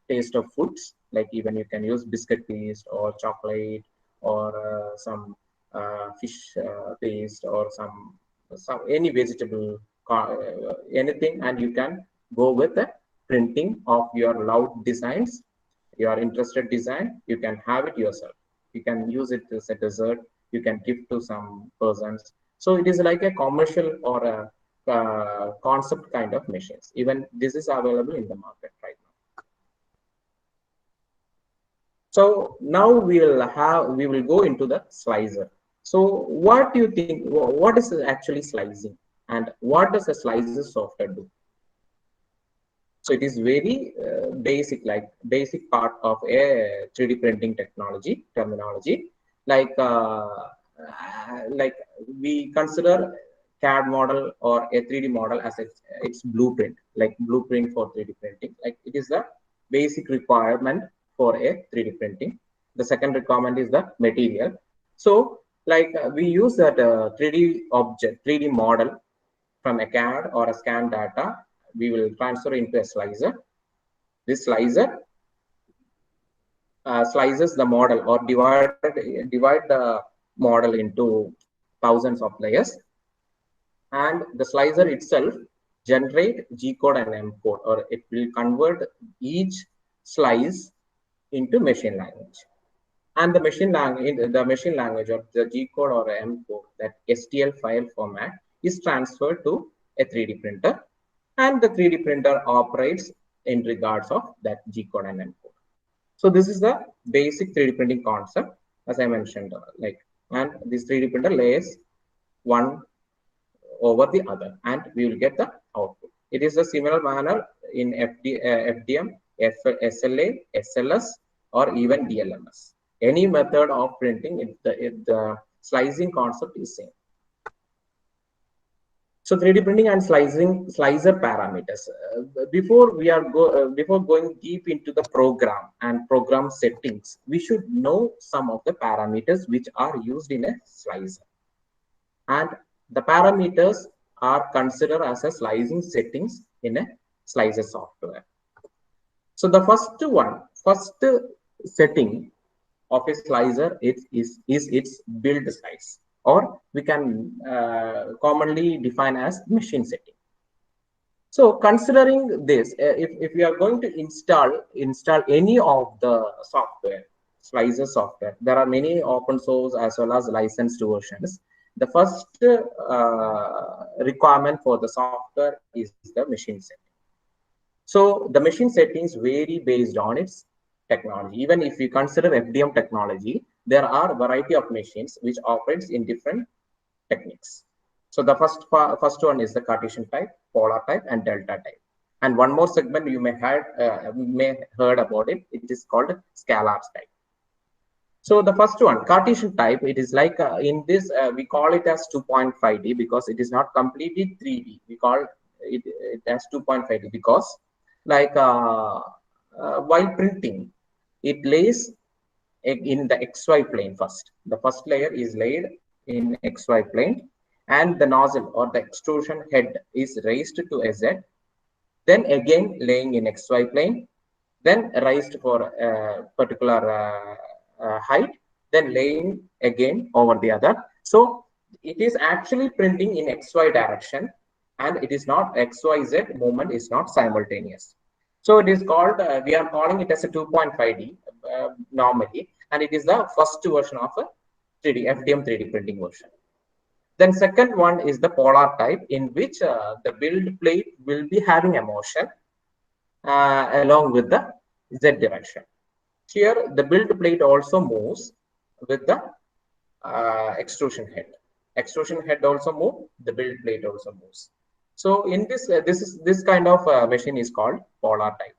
taste of foods. Like even you can use biscuit paste or chocolate or some fish paste or some any vegetable, anything, and you can go with the printing of your loved designs, your interested design. You can have it yourself. You can use it as a dessert. You can give to some persons. So it is like a commercial or a concept kind of machines. Even this is available in the market right now. So now we will go into the slicer. So what do you think? What is actually slicing, and what does a slicer software do? So it is very basic part of a 3D printing technology terminology. Like we consider CAD model or a 3D model as its blueprint, like blueprint for 3D printing. Like it is the basic requirement for a 3D printing. The second requirement is the material. So like we use that 3D object, 3D model from a CAD or a scan data. We will transfer into a slicer. This slicer slices the model or divide the model into thousands of layers, and the slicer itself generate G code and M code, or it will convert each slice into machine language. And the machine language of the G code or M code, that STL file format, is transferred to a 3D printer, and the 3D printer operates in regards of that G code and M code. So this is the basic 3D printing concept, as I mentioned, and this 3D printer lays one over the other, and we will get the output. It is a similar manner in FDM, SLA, SLS, or even DLMS. Any method of printing, if the slicing concept is same. So 3D printing and slicer parameters. Before going deep into the program and program settings, we should know some of the parameters which are used in a slicer. And the parameters are considered as a slicing settings in a slicer software. So the first setting of a slicer is its build size, or we can commonly define as machine setting. So considering this, if we are going to install any of the software, slicer software, there are many open source as well as licensed versions. The first requirement for the software is the machine setting. So the machine settings vary based on its technology. Even if you consider FDM technology, there are a variety of machines which operates in different techniques. So the first one is the Cartesian type, polar type, and delta type. And one more segment you may heard about it. It is called scalar type. So the first one, Cartesian type, it is like in this we call it as 2.5D because it is not completely 3D. We call it as 2.5D because while printing, it lays in the XY plane first. The first layer is laid in XY plane, and the nozzle or the extrusion head is raised to a Z, then again laying in XY plane, then raised for a particular height, then laying again over the other. So it is actually printing in XY direction, and it is not XYZ movement is not simultaneous. So it is called, we are calling it as a 2.5D normally, and it is the first version of a FDM 3D printing version. Then second one is the polar type, in which the build plate will be having a motion along with the Z direction. Here, the build plate also moves with the extrusion head. Extrusion head also moves, the build plate also moves. So in this kind of machine is called polar type.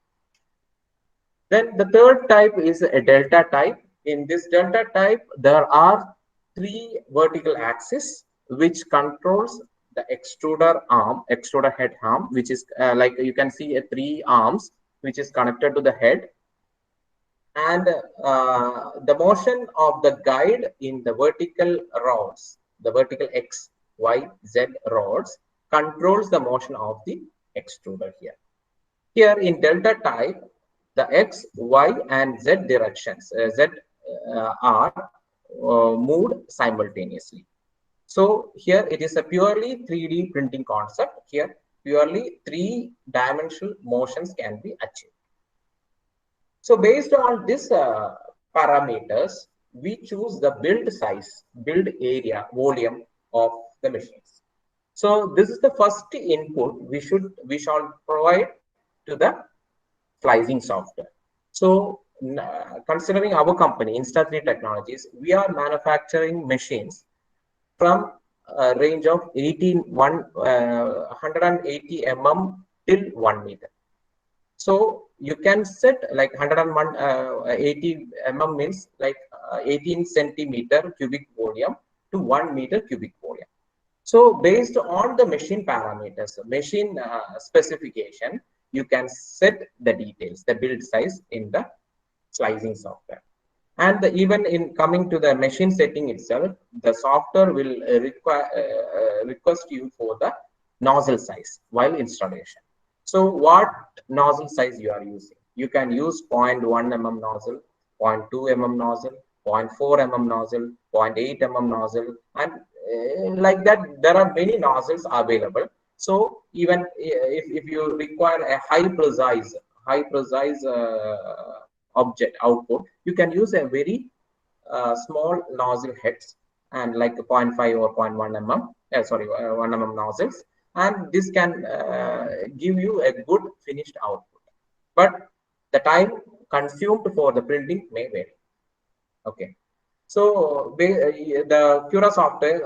Then the third type is a delta type. In this delta type, there are 3 vertical axes which controls the extruder head arm, which is like you can see 3 arms which is connected to the head. And the motion of the guide in the vertical rods, the vertical X, Y, Z rods, controls the motion of the extruder here. Here in delta type, the X, Y, and Z directions, are moved simultaneously. So here it is a purely 3D printing concept. Here purely 3-dimensional motions can be achieved. So based on these parameters, we choose the build size, build area, volume of the machines. So this is the first input we shall provide to the slicing software. So considering our company, Insta3 Technologies, we are manufacturing machines from a range of 180 mm till 1 meter. So you can set like 180 mm means like 18 centimeter cubic volume to 1 meter cubic volume. So based on the machine parameters, machine specification, you can set the details, the build size in the slicing software. And even in coming to the machine setting itself, the software will request you for the nozzle size while installation. So what nozzle size you are using? You can use 0.1 mm nozzle, 0.2 mm nozzle, 0.4 mm nozzle, 0.8 mm nozzle, and like that, there are many nozzles available. So even if you require a high precise object output, you can use a very small nozzle heads and like 0.5 or 0.1 mm, 1 mm nozzles, and this can give you a good finished output. But the time consumed for the printing may vary. Okay. So the Cura software,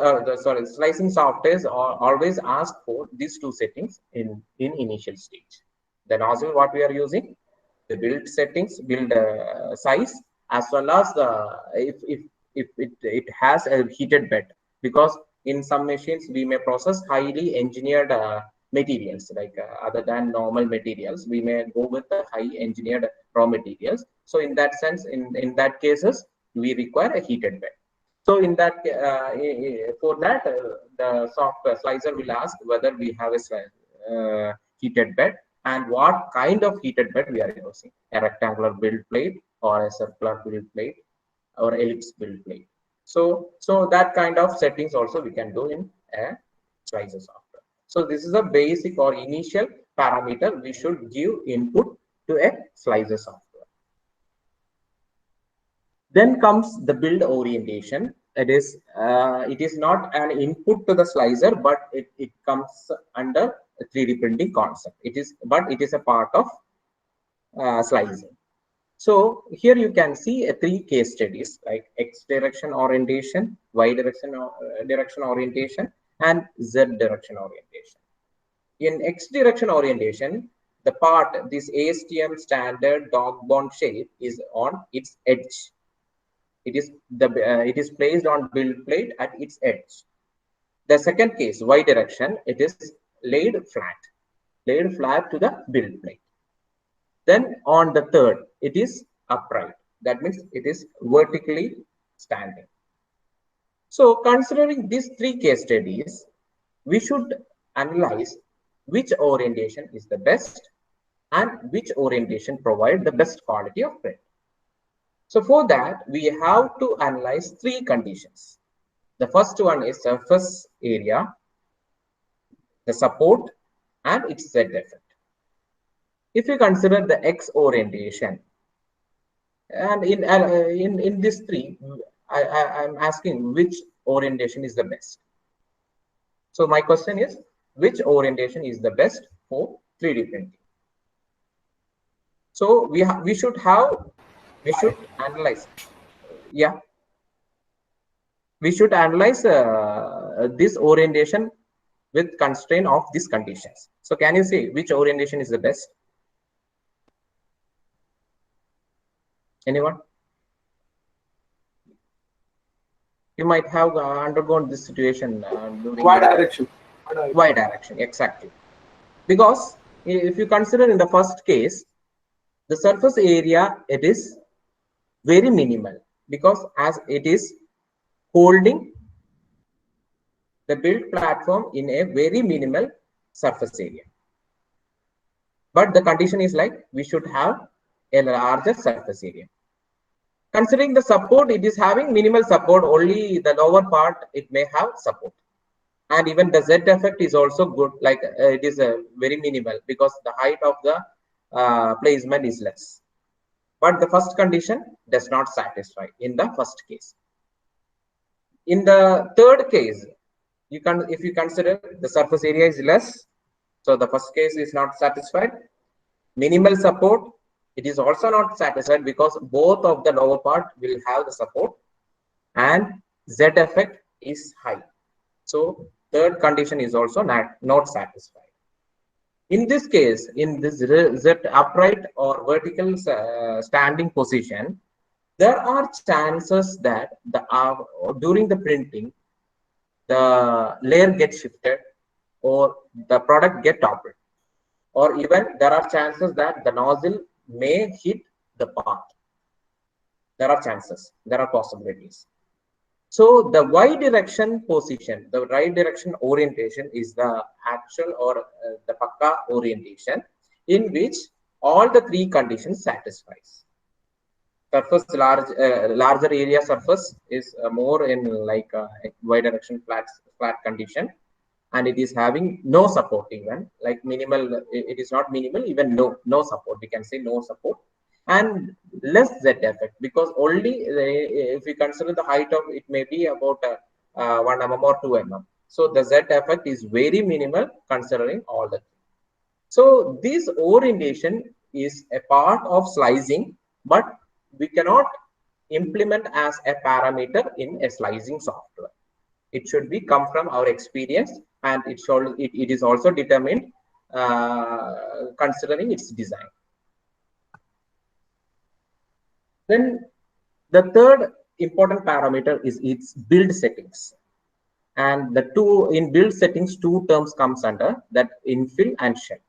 slicing softwares are always ask for these two settings in initial stage. The nozzle what we are using, the build settings, build size, as well as if it has a heated bed, because in some machines we may process highly engineered materials, like other than normal materials, we may go with the high engineered raw materials. So in that sense, in that cases, we require a heated bed. So in that, for that, the software slicer will ask whether we have a heated bed and what kind of heated bed we are using, a rectangular build plate or a circular build plate or ellipse build plate. So that kind of settings also we can do in a slicer software. So this is a basic or initial parameter we should give input to a slicer software. Then comes the build orientation. It is not an input to the slicer, but it comes under a 3D printing concept. It is a part of slicing. So here you can see three case studies, like X direction orientation, Y direction orientation, and Z direction orientation. In X direction orientation, the part, this ASTM standard dog bone shape, is on its edge. It is placed on build plate at its edge. The second case, Y direction, it is laid flat to the build plate. Then on the third, it is upright. That means it is vertically standing. So considering these three case studies, we should analyze which orientation is the best and which orientation provide the best quality of print. So for that, we have to analyze three conditions. The first one is surface area, the support, and its Z effect. If you consider the X orientation, and in these three, I'm asking which orientation is the best. So my question is, which orientation is the best for 3D printing? So we should analyze. Yeah, we should analyze this orientation with constraint of these conditions. So can you say which orientation is the best? Anyone? You might have undergone this situation during Y direction. Y direction, exactly. Because if you consider in the first case, the surface area, it is very minimal, because as it is holding the build platform in a very minimal surface area. But the condition is like we should have a larger surface area. Considering the support, it is having minimal support, only the lower part it may have support. And even the Z effect is also good, like it is very minimal, because the height of the placement is less. But the first condition does not satisfy in the first case. In the third case, if you consider the surface area is less, so the first case is not satisfied. Minimal support, it is also not satisfied, because both of the lower part will have the support, and Z effect is high. So third condition is also not satisfied. In this case, in this Z upright or vertical standing position, there are chances that during the printing, the layer gets shifted or the product get toppled, or even there are chances that the nozzle may hit the part. There are chances, there are possibilities. So the y direction position, the right direction orientation is the actual or the Pakka orientation in which all the three conditions satisfies. Surface larger area surface is more in like y direction flat condition, and it is having no support even like minimal. It is not minimal, even no support. We can say no support, and less z effect because only if we consider the height of it may be about 1 mm or 2 mm. So the z effect is very minimal considering all that. So this orientation is a part of slicing, but we cannot implement as a parameter in a slicing software. It should be come from our experience, and it is also determined considering its design. Then the third important parameter is its build settings. And the two in build settings, two terms comes under that: infill and shell.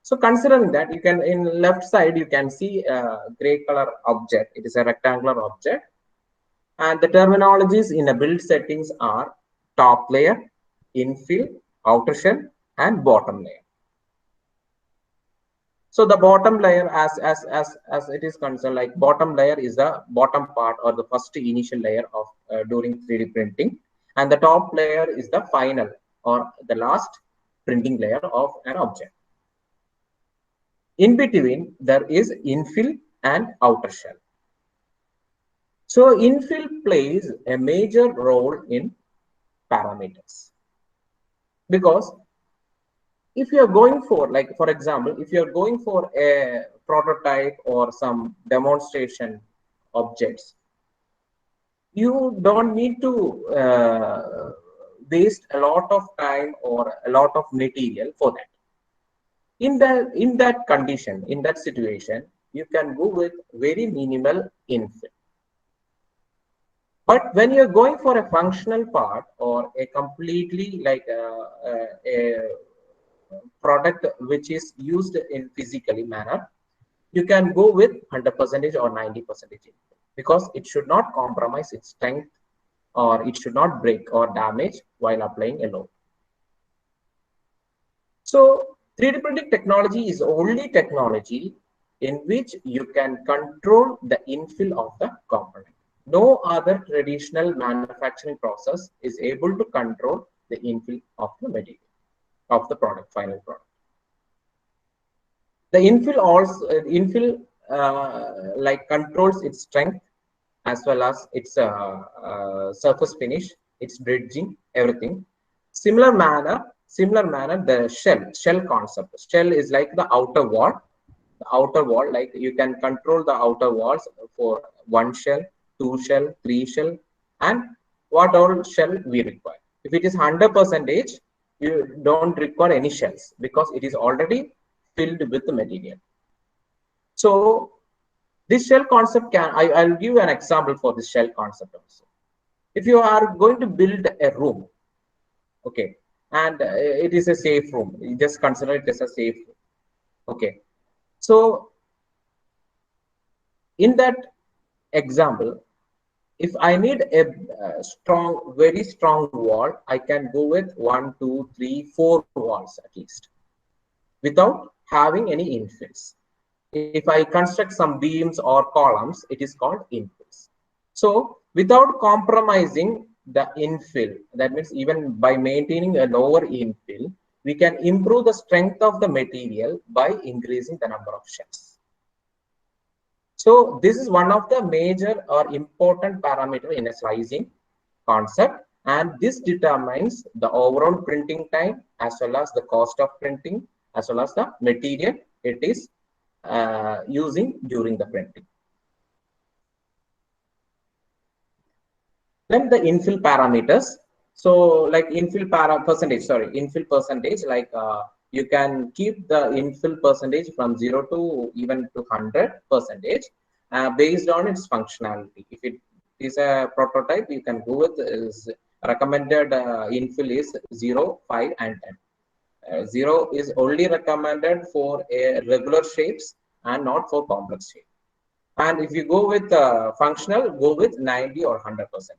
So considering that, you can in left side you can see a gray color object. It is a rectangular object, and the terminologies in the build settings are top layer, infill, outer shell, and bottom layer. So the bottom layer, as it is concerned, like bottom layer is the bottom part or the first initial layer of during 3D printing, and the top layer is the final or the last printing layer of an object. In between, there is infill and outer shell. So infill plays a major role in parameters, because if you are going for, like, for example, if you are going for a prototype or some demonstration objects, you don't need to waste a lot of time or a lot of material for that. In that condition, in that situation, you can go with very minimal infill. But when you're going for a functional part or a completely like a product which is used in physically manner, you can go with 100% or 90%, because it should not compromise its strength or it should not break or damage while applying a load. So 3D printing technology is only technology in which you can control the infill of the component. No other traditional manufacturing process is able to control the infill of the material, of the product, final product. The infill also like controls its strength as well as its surface finish, its bridging, everything. Similar manner, the shell concept. Shell is like the outer wall. The outer wall, like you can control the outer walls for 1 shell, 2 shell, 3 shell, and what all shell we require. If it is 100%, you don't require any shells because it is already filled with the material. So this shell concept I'll give you an example for this shell concept also. If you are going to build a room, okay, and it is a safe room, you just consider it as a safe room. Okay, so in that example, if I need a strong, very strong wall, I can go with 1, 2, 3, 4 walls at least without having any infills. If I construct some beams or columns, it is called infills. So without compromising the infill, that means even by maintaining a lower infill, we can improve the strength of the material by increasing the number of shells. So this is one of the major or important parameter in a slicing concept, and this determines the overall printing time as well as the cost of printing as well as the material it is using during the printing. Then the infill parameters. So like infill percentage, like you can keep the infill percentage from 0 to even to 100% based on its functionality. If it is a prototype, you can go with recommended infill is 0, 5, and 10. 0 is only recommended for regular shapes and not for complex shape. And if you go with functional, go with 90 or 100%.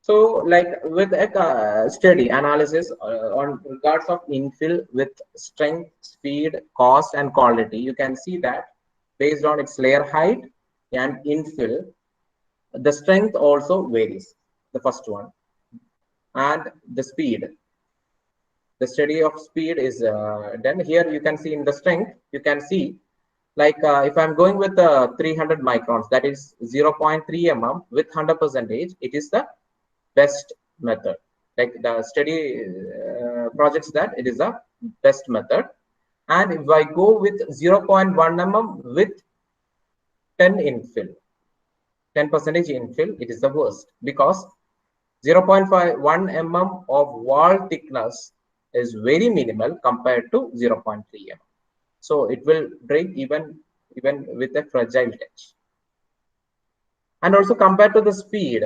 So like with a study analysis on regards of infill with strength, speed, cost, and quality, you can see that based on its layer height and infill, the strength also varies, the first one, and the speed. The study of speed is done here. You can see in the strength, you can see like if I'm going with 300 microns, that is 0.3 mm with 100%, it is the best method. Like the study projects that it is the best method. And if I go with 0.1 mm with 10 infill, 10% infill, it is the worst, because 0.1 mm of wall thickness is very minimal compared to 0.3 mm. So it will break even with a fragile touch. And also compared to the speed,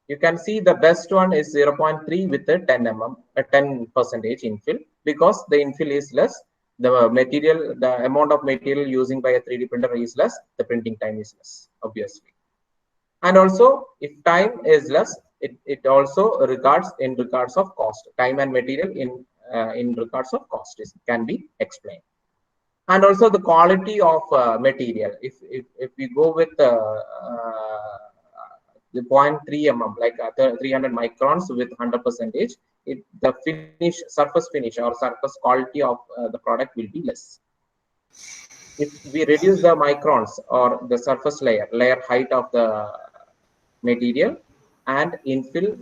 you can see the best one is 0.3 with a 10 mm, a 10% infill, because the infill is less, the material, the amount of material using by a 3D printer is less, the printing time is less, obviously. And also, if time is less, it also regards of cost, time and material in regards of cost can be explained. And also the quality of material. If we go with the 0.3 mm, like 300 microns with 100%, the surface finish or surface quality of the product will be less. If we reduce the microns or the surface layer height of the material and infill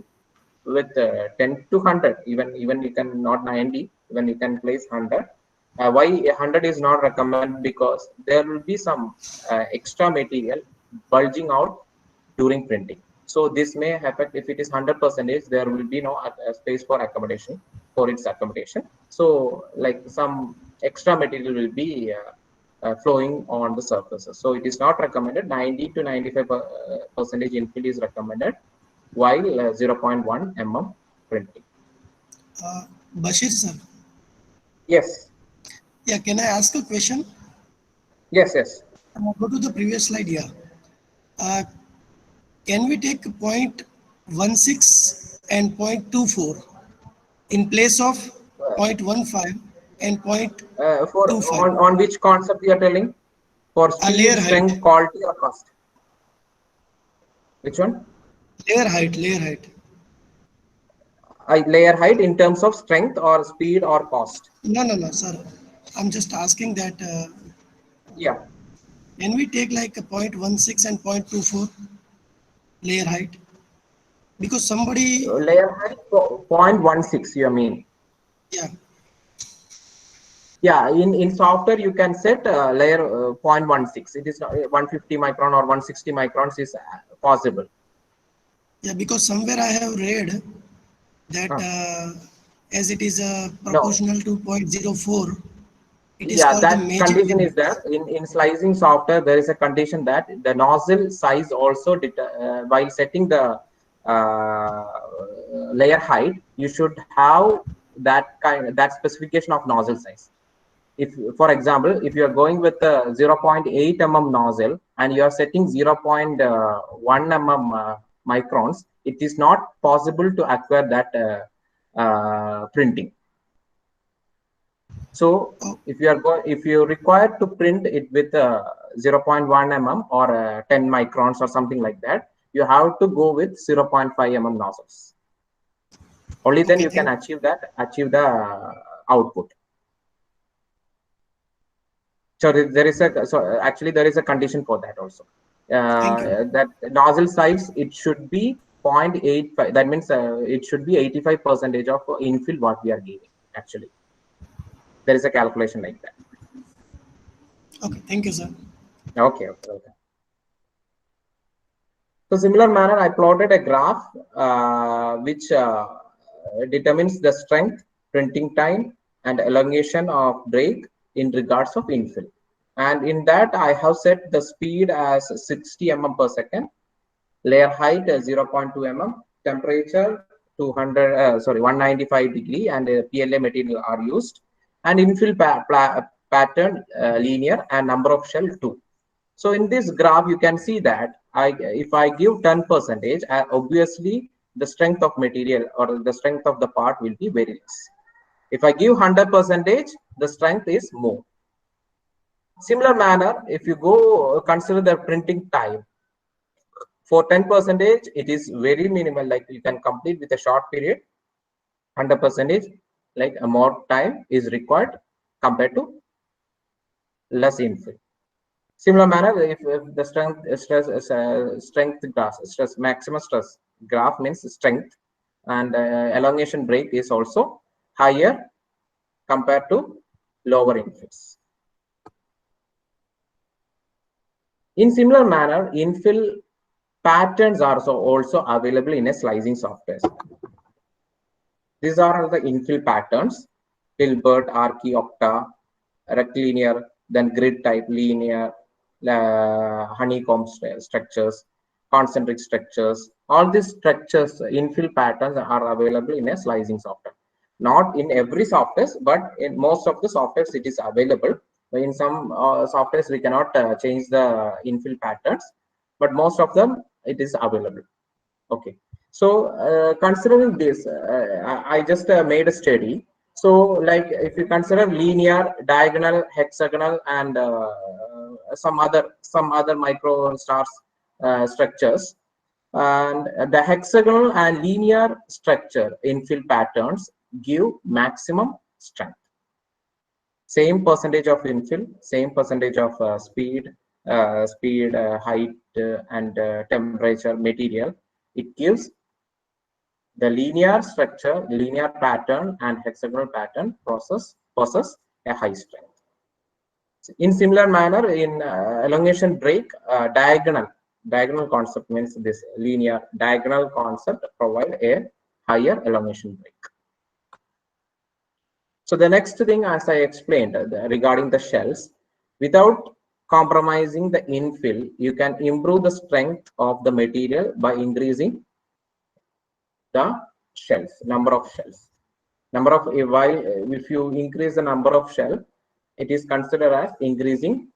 with 10 to 100, even you can not 90, even you can place 100. Why 100 is not recommended? Because there will be some extra material bulging out during printing. So this may affect, if it is 100%, there will be no space for accommodation, for its accommodation. So like some extra material will be flowing on the surfaces. So it is not recommended. 90 to 95% infill is recommended, while 0.1 mm printing. Bashir sir. Yes. Yeah, can I ask a question? Yes, yes. Go to the previous slide here. Can we take 0.16 and 0.24 in place of 0.15 and 0.25? On which concept you are telling? For speed, strength, quality, or cost? Which one? Layer height. Layer height in terms of strength or speed or cost? No, sir. I'm just asking that. Yeah. Can we take like a 0.16 and 0.24 layer height? Because somebody. Layer height 0.16, you mean? Yeah. Yeah, in software you can set layer 0.16. It is 150 micron or 160 microns is possible. Yeah, because somewhere I have read that as it is proportional to 0.04, it is called that the magic condition limit. is there. In slicing software, there is a condition that the nozzle size also, while setting the layer height, you should have that specification of nozzle size. If, for example, if you are going with a 0.8 mm nozzle and you are setting 0.1 mm microns, it is not possible to acquire that printing. So if you require to print it with 0.1 mm or 10 microns or something like that, you have to go with 0.5 mm nozzles. Only then you can achieve the output. So there is actually there is a condition for that also. That nozzle size, it should be 0.85. That means it should be 85% of infill what we are giving. Actually, there is a calculation like that. Okay, thank you, sir. Okay. So similar manner, I plotted a graph which determines the strength, printing time, and elongation of break in regards of infill. And in that, I have set the speed as 60 mm per second, layer height 0.2 mm, temperature 195 degree, and PLA material are used, and infill pattern linear and number of shell 2. So in this graph, you can see that if I give 10%, obviously the strength of material or the strength of the part will be very less. If I give 100%, the strength is more. Similar manner, if you go consider the printing time, for 10%, it is very minimal, like you can complete with a short period. 100%, like a more time is required compared to less infill. Similar manner, if the maximum stress graph means strength, and elongation break is also higher compared to lower infills. In similar manner, infill patterns are also available in a slicing software. These are the infill patterns: Hilbert, Archiocta, rectilinear, then grid type, linear, honeycomb structures, concentric structures. All these structures, infill patterns, are available in a slicing software. Not in every software, but in most of the softwares it is available. In some softwares we cannot change the infill patterns, but most of them it is available. Okay. So considering this, I just made a study. So like if you consider linear, diagonal, hexagonal, and some other micro stars structures, and the hexagonal and linear structure infill patterns give maximum strength. Same percentage of infill, same percentage of speed, height, and temperature, material. It gives the linear structure, linear pattern, and hexagonal pattern possess a high strength. In similar manner, in elongation break, diagonal concept means this linear diagonal concept provide a higher elongation break. So the next thing, as I explained regarding the shells, without compromising the infill, you can improve the strength of the material by increasing the shells, number of shells. If you increase the number of shell, it is considered as increasing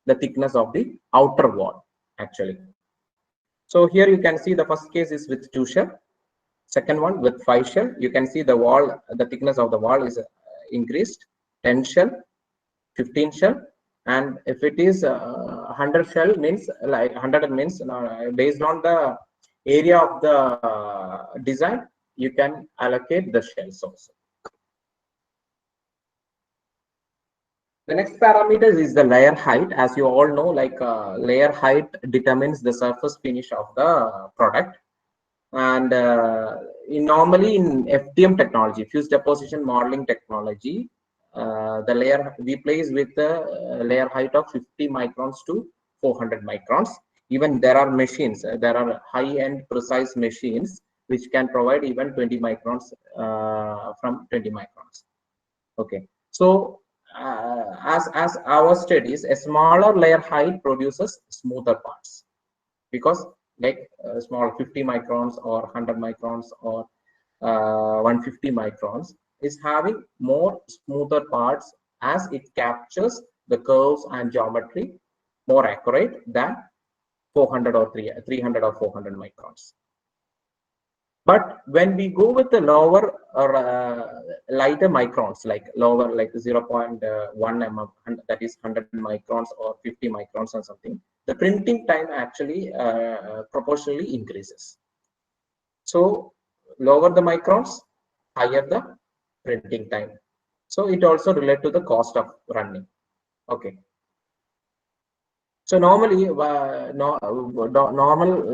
the thickness of the outer wall actually. So here you can see the first case is with 2 shell, second one with 5 shell. You can see the wall, the thickness of the wall is increased, 10 shell, 15 shell, and if it is 100 shell means like 100 means based on the area of the design, you can allocate the shells also. The next parameter is the layer height. As you all know, like layer height determines the surface finish of the product. And normally in FDM technology, fused deposition modeling technology, the layer we place with the layer height of 50 microns to 400 microns. Even there are machines, there are high-end precise machines which can provide even 20 microns from 20 microns. Okay, so as our studies, a smaller layer height produces smoother parts, because like small 50 microns or 100 microns or 150 microns is having more smoother parts, as it captures the curves and geometry more accurate than 400 or 300 or 400 microns. But when we go with the lower or lighter microns, like lower, like 0.1 mm, that is 100 microns or 50 microns or something, the printing time actually proportionally increases. So lower the microns, higher the printing time. So it also relates to the cost of running. Okay. So normally,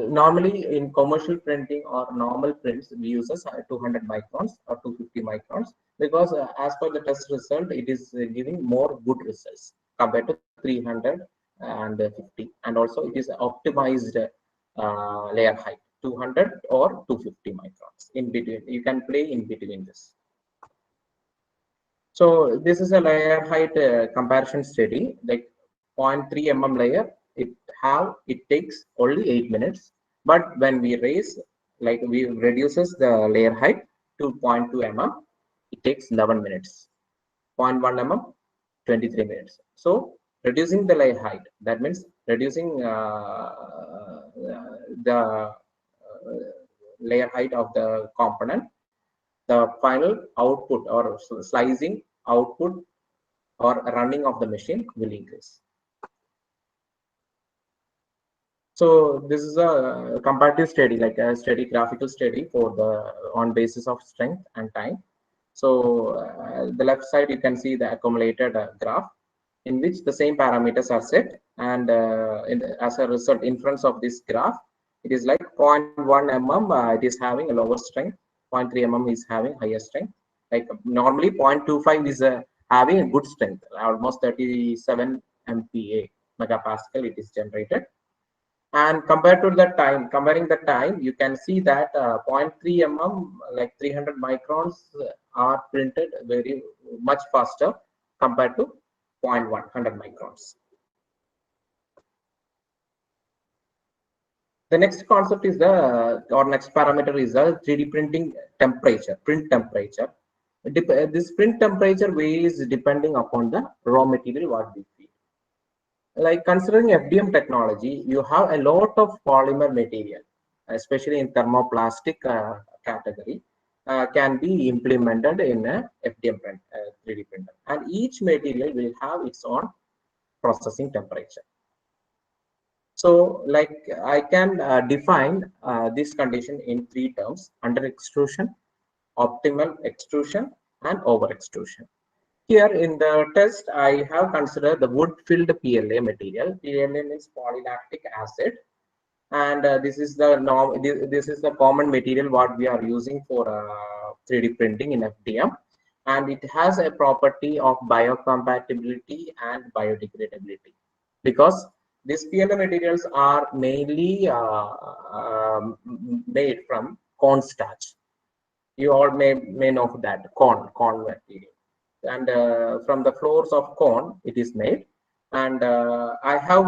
normally in commercial printing or normal prints, we use 200 microns or 250 microns, because as per the test result, it is giving more good results compared to 350, and also it is optimized layer height 200 or 250 microns. In between, you can play in between this. So this is a layer height comparison study. Like 0.3 mm layer, it takes only 8 minutes, but when we raise, like we reduces the layer height to 0.2 mm, it takes 11 minutes. 0.1 mm, 23 minutes. So reducing the layer height, that means reducing the layer height of the component, the final output or slicing output or running of the machine will increase. So this is a comparative study, like a study, graphical study for the on basis of strength and time. So the left side you can see the accumulated graph in which the same parameters are set, and as a result, in front of this graph, it is like 0.1 mm. It is having a lower strength. 0.3 mm is having higher strength. Like normally 0.25 is having a good strength, almost 37 MPa megapascal it is generated. And compared to the time, comparing the time, you can see that 0.3 mm, like 300 microns, are printed very much faster compared to 0.1, 100 microns. The next concept is or next parameter is the 3D printing temperature, print temperature. This print temperature varies depending upon the raw material what we feed. Like considering FDM technology, you have a lot of polymer material, especially in thermoplastic category, can be implemented in a FDM print, 3D printer, and each material will have its own processing temperature. So like I can define this condition in 3 terms: under extrusion, optimal extrusion, and over extrusion. Here in the test, I have considered the wood-filled PLA material. PLA means polylactic acid, and this is the norm. This is the common material what we are using for 3D printing in FDM, and it has a property of biocompatibility and biodegradability, because these PLA materials are mainly made from corn starch. You all may know that corn material. And from the floors of corn it is made, and I have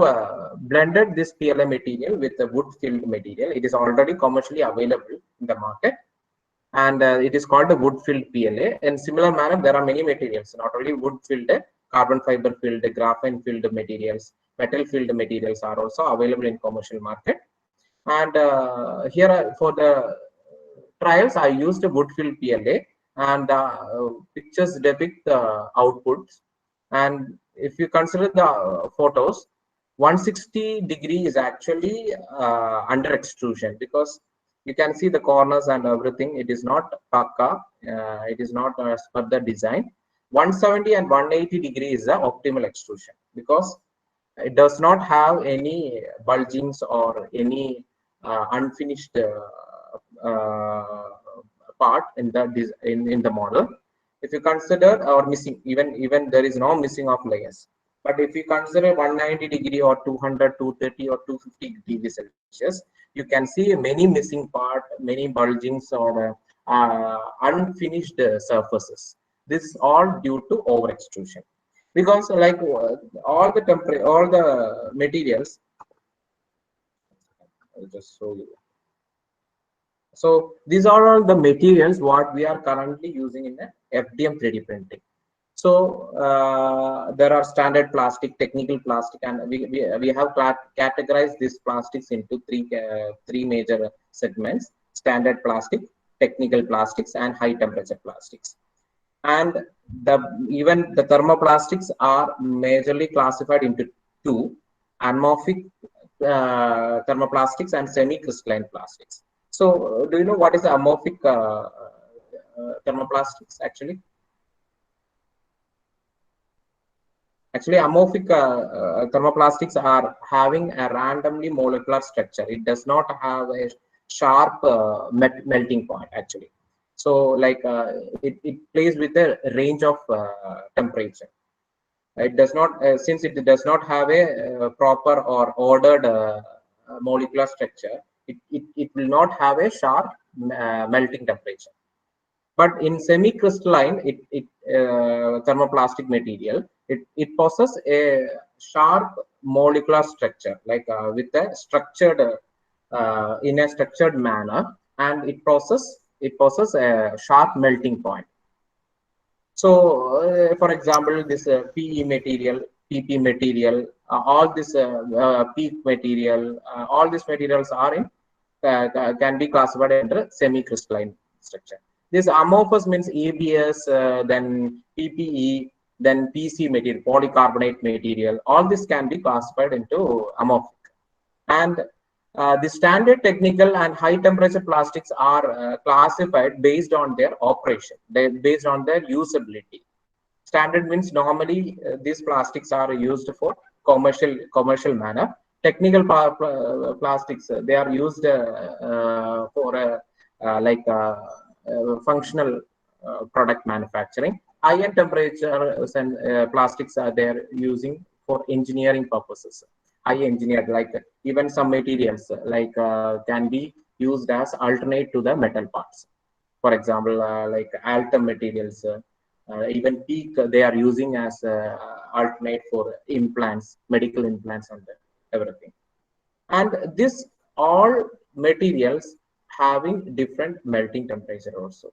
blended this PLA material with the wood filled material. It is already commercially available in the market, and it is called the wood filled PLA. In similar manner, there are many materials, not only wood filled, carbon fiber filled, graphene filled materials, metal filled materials are also available in commercial market. And here for the trials I used a wood filled PLA, and pictures depict the outputs. And if you consider the photos, 160 degree is actually under extrusion, because you can see the corners and everything. It is not pakka, it is not as per the design. 170 and 180 degree is the optimal extrusion, because it does not have any bulgings or any unfinished part in the in the model. If you consider or missing, even there is no missing of layers. But if you consider 190 degree or 200, 230 or 250 degrees Celsius, you can see many missing part, many bulgings or unfinished surfaces. This is all due to over extrusion, because like all the materials. I'll just show you. So these are all the materials what we are currently using in the FDM 3D printing. So there are standard plastic, technical plastic, and we have categorized these plastics into three major segments: standard plastic, technical plastics, and high temperature plastics. And even the thermoplastics are majorly classified into 2: amorphic thermoplastics and semi-crystalline plastics. So do you know what is amorphic thermoplastics actually? Actually, amorphic thermoplastics are having a randomly molecular structure. It does not have a sharp melting point actually. So like it plays with a range of temperature. It does not, since it does not have a proper or ordered molecular structure, it will not have a sharp melting temperature. But in semi-crystalline thermoplastic material, it possesses a sharp molecular structure, like with a structured in a structured manner, and it possesses a sharp melting point. So, for example, this PE material, PP material, all this PEEK material, all these materials are in can be classified under semi-crystalline structure. This amorphous means ABS, then PPE, then PC material, polycarbonate material. All this can be classified into amorphic. And the standard technical and high temperature plastics are classified based on their operation, based on their usability. Standard means normally these plastics are used for commercial manner. Technical plastics they are used for functional product manufacturing. High end temperature and plastics are there using for engineering purposes. High engineered, like even some materials can be used as alternate to the metal parts. For example, like Altum materials, even PEEK, they are using as alternate for implants, medical implants, and everything. And this all materials having different melting temperature also.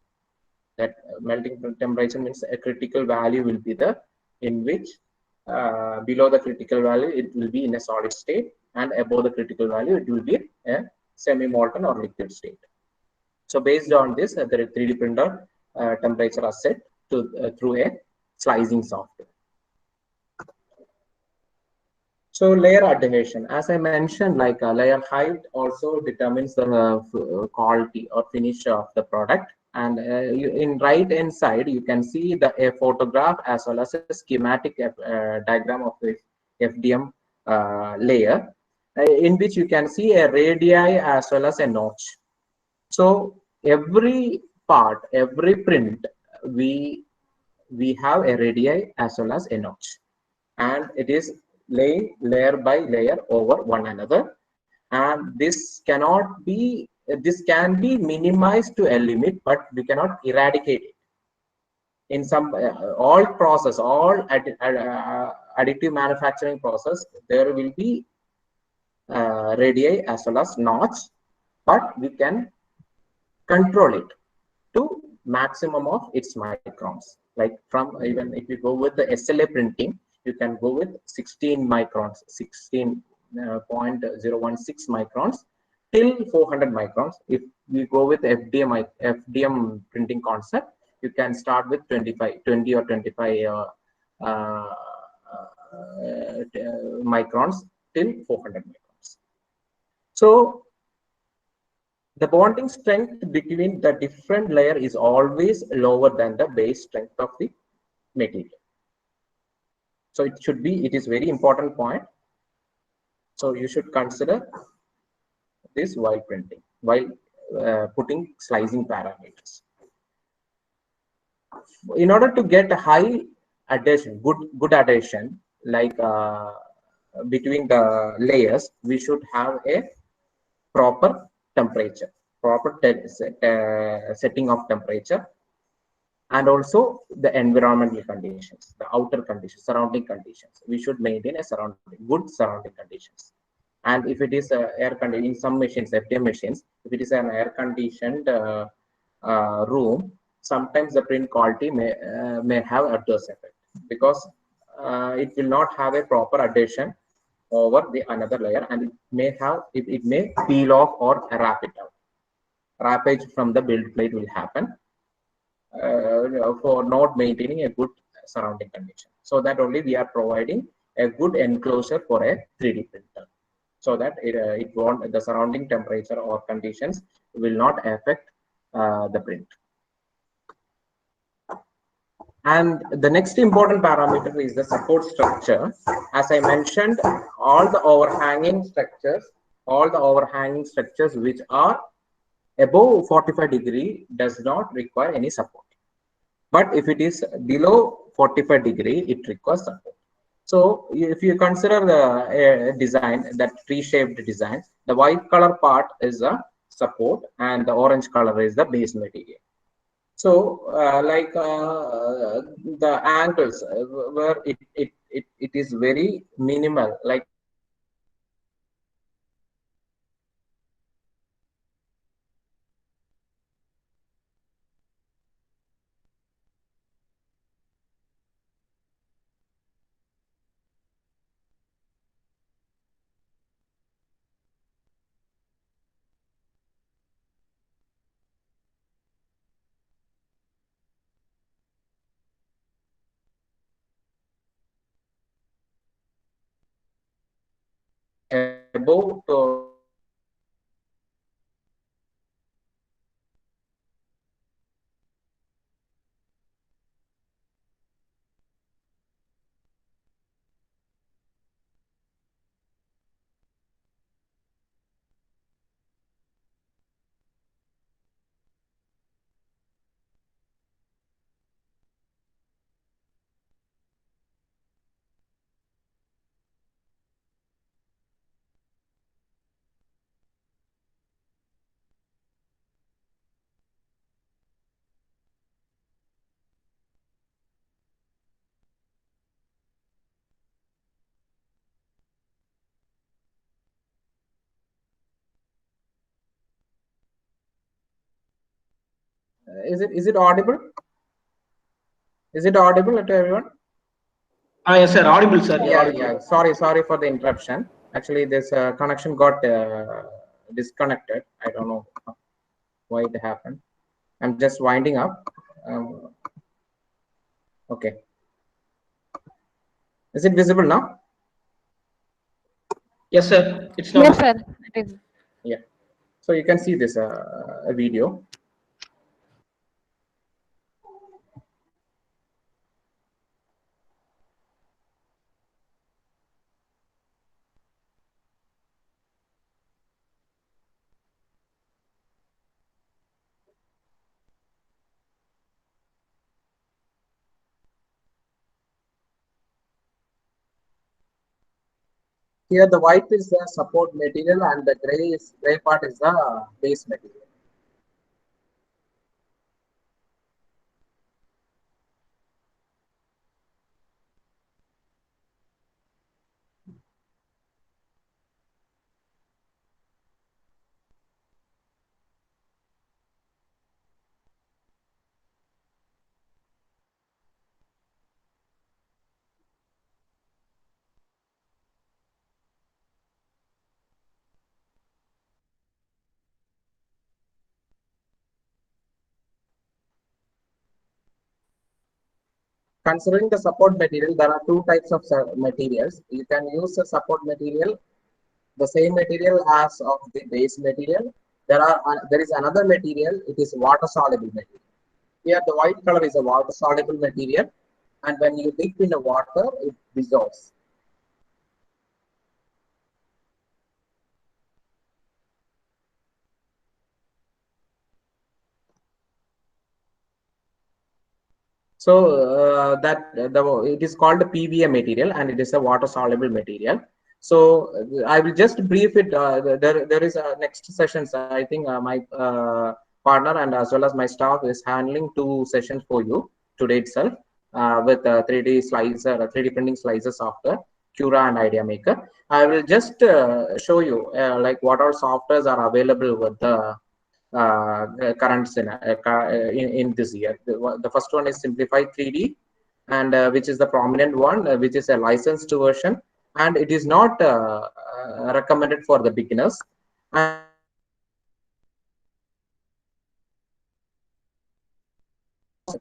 That melting temperature means a critical value will be the in which below the critical value it will be in a solid state, and above the critical value it will be a semi-molten or liquid state. So based on this, the 3D printer temperature are set to through a slicing software. So layer adhesion, as I mentioned, like layer height also determines the quality or finish of the product. And in right hand side, you can see a photograph as well as a schematic diagram of the FDM layer, in which you can see a radii as well as a notch. So every part, every print, we have a radii as well as a notch, and it is laying layer by layer over one another. And this can be minimized to a limit, but we cannot eradicate it. In some all process, all additive manufacturing process, there will be radii as well as notch, but we can control it to maximum of its microns. Like from, even if you go with the SLA printing, you can go with 16 microns, 16.016 microns till 400 microns. If we go with FDM printing concept, you can start with 20 or 25 microns till 400 microns. So the bonding strength between the different layer is always lower than the base strength of the material. So it is very important point. So you should consider this while printing, while putting slicing parameters. In order to get a high adhesion, good adhesion, like between the layers, we should have a proper temperature, proper setting of temperature, and also the environmental conditions, the outer conditions, surrounding conditions. We should maintain a good surrounding conditions. And if it is air conditioned, in some machines, FDM machines, if it is an air conditioned room, sometimes the print quality may have adverse effect, because it will not have a proper adhesion over the another layer, and it may peel off or wrap it out. Wrappage from the build plate will happen for not maintaining a good surrounding condition. So that only we are providing a good enclosure for a 3D printer, so that the surrounding temperature or conditions will not affect the print. And the next important parameter is the support structure. As I mentioned, all the overhanging structures which are above 45 degree does not require any support. But if it is below 45 degree, it requires support. So if you consider the design, that tree-shaped design, the white color part is a support and the orange color is the base material. So the angles where it is very minimal, like above to is it audible? Is it audible to everyone? Yes, sir. Audible, sir. You're Yeah, audible. yeah. Sorry for the interruption. Actually, this connection got disconnected. I don't know why it happened. I'm just winding up. Okay. Is it visible now? Yes, sir. It's not. Yes, sir. It is. Yeah. So you can see this video. Here the white is the support material and the gray part is the base material. Considering the support material, there are two types of materials. You can use the support material, the same material as of the base material. There is another material. It is water soluble material. Here, the white color is a water soluble material, and when you dip in the water, it dissolves. So it is called a PVA material, and it is a water soluble material. So I will just brief it. There is next sessions. I think my partner and as well as my staff is handling 2 sessions for you today itself with 3D slicer, 3D printing slicer software, Cura and Idea Maker. I will just show you like what all softwares are available with the current in this year. The first one is Simplify 3D, and which is the prominent one, which is a licensed version, and it is not recommended for the beginners. And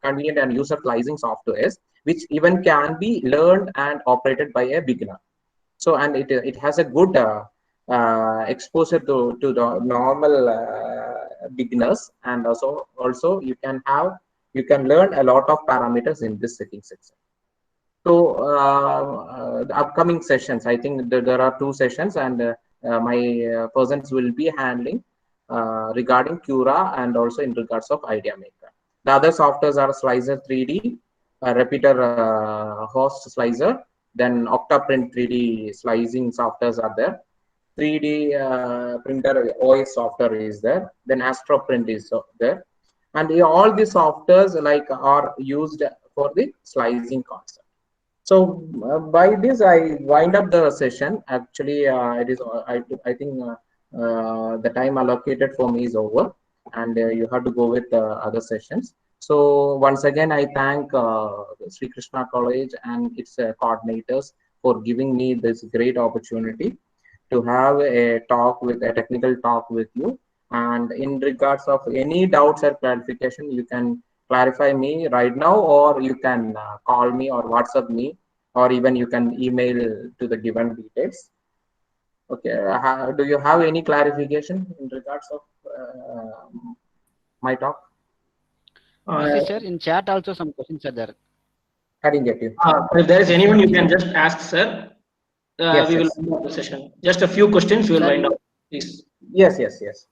convenient and user pleasing softwares, which even can be learned and operated by a beginner. So, and it has a good exposure to the normal beginners, and also you can learn a lot of parameters in this setting section. So the upcoming sessions, I think there are 2 sessions, and my persons will be handling regarding Cura and also in regards of Idea Maker. The other softwares are Slicer 3D, Repeater Host Slicer, then Octaprint 3D slicing softwares are there. 3D printer OS software is there. Then AstroPrint is there, and all these softwares like are used for the slicing concept. So by this, I wind up the session. Actually, it is. I think the time allocated for me is over, and you have to go with other sessions. So once again, I thank Sri Krishna College and its coordinators for giving me this great opportunity to have a technical talk with you. And in regards of any doubts or clarification, you can clarify me right now, or you can call me or WhatsApp me, or even you can email to the given details. Okay. Do you have any clarification in regards of my talk? Basi sir, in chat also some questions are there. I didn't get you. If there is anyone, you can just ask, sir. Yes, We will yes. end up the session. Just a few questions, we will Sir, wind up, please. Yes, yes, yes.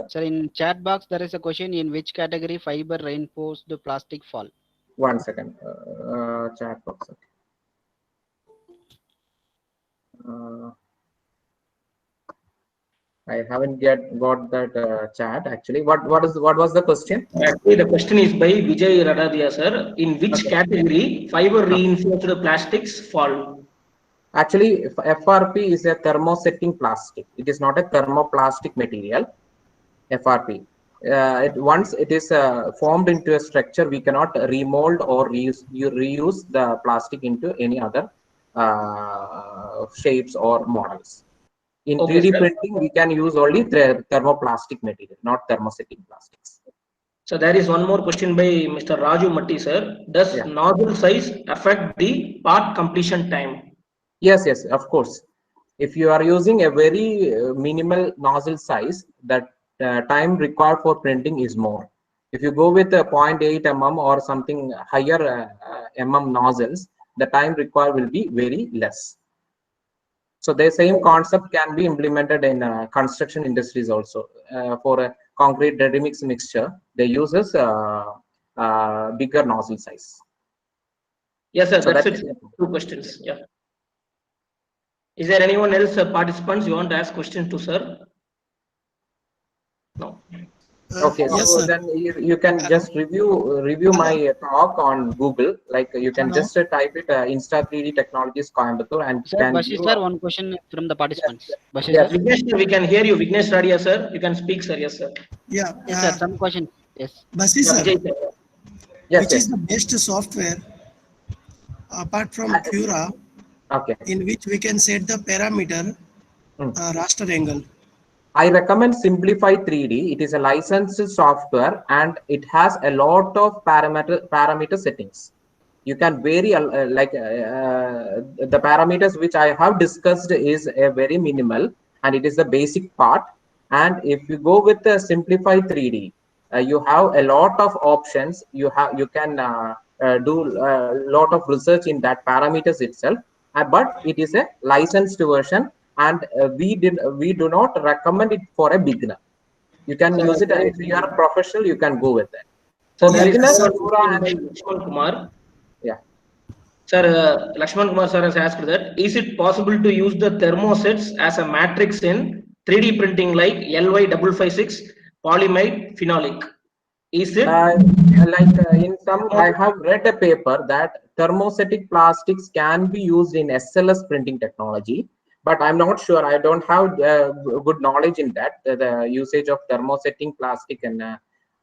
Sir, in chat box there is a question: in which category fiber reinforced plastic fall? 1 second. Chat box. Okay. I haven't yet got that chat actually. What was the question? Actually, the question is by Vijay Radadia, sir. In which Okay. category fiber reinforced plastics fall? Actually, FRP is a thermosetting plastic. It is not a thermoplastic material. FRP. Once it is formed into a structure, we cannot remold or reuse the plastic into any other shapes or models. In Okay, 3D sir. printing, we can use only thermoplastic material, not thermosetting plastics. So there is one more question by Mr. Raju Matti, sir. Does Yeah. nozzle size affect the part completion time? Yes, yes, of course. If you are using a very minimal nozzle size, that time required for printing is more. If you go with a 0.8 mm or something higher mm nozzles, the time required will be very less. So the same concept can be implemented in construction industries also. For a concrete ready mix mixture, they uses bigger nozzle size. Yes, sir. So That's that it. Two questions. Yeah. Is there anyone else, participants, you want to ask questions to, sir? No. Okay, Yes, so sir. then you can Hello. just review my talk on Google. Like you can Hello. just type it Insta 3D Technologies Coimbatore and Sir, can Basi view. sir, one question from the participants. Basi Yes. sir. Vignesh, we can hear you. Vignesh Radia, sir. You can speak, sir. Yes, sir. Yeah. Yes, sir. Some question. Yes. Basi Yeah, sir, Vijay, sir. Yes, which yes. is the best software apart from Uh, Cura Okay. in which we can set the parameter Hmm. raster angle? I recommend Simplify 3D. It is a licensed software and it has a lot of parameter settings. You can vary the parameters which I have discussed is a very minimal and it is the basic part. And if you go with the Simplify 3D, you have a lot of options. You can do a lot of research in that parameters itself. But it is a licensed version and we do not recommend it for a beginner. You can Sir, use it if you are a professional. You can go with it. sir, For there is beginners, sir. one Cura question by and Lakshman Kumar. yeah. Sir, Lakshman Kumar sir has asked that, is it possible to use the thermosets as a matrix in 3D printing like LY556 polyimide phenolic? Is it? In some, I have read a paper that thermostatic plastics can be used in SLS printing technology, but I'm not sure. I don't have good knowledge in that, the usage of thermosetting plastic in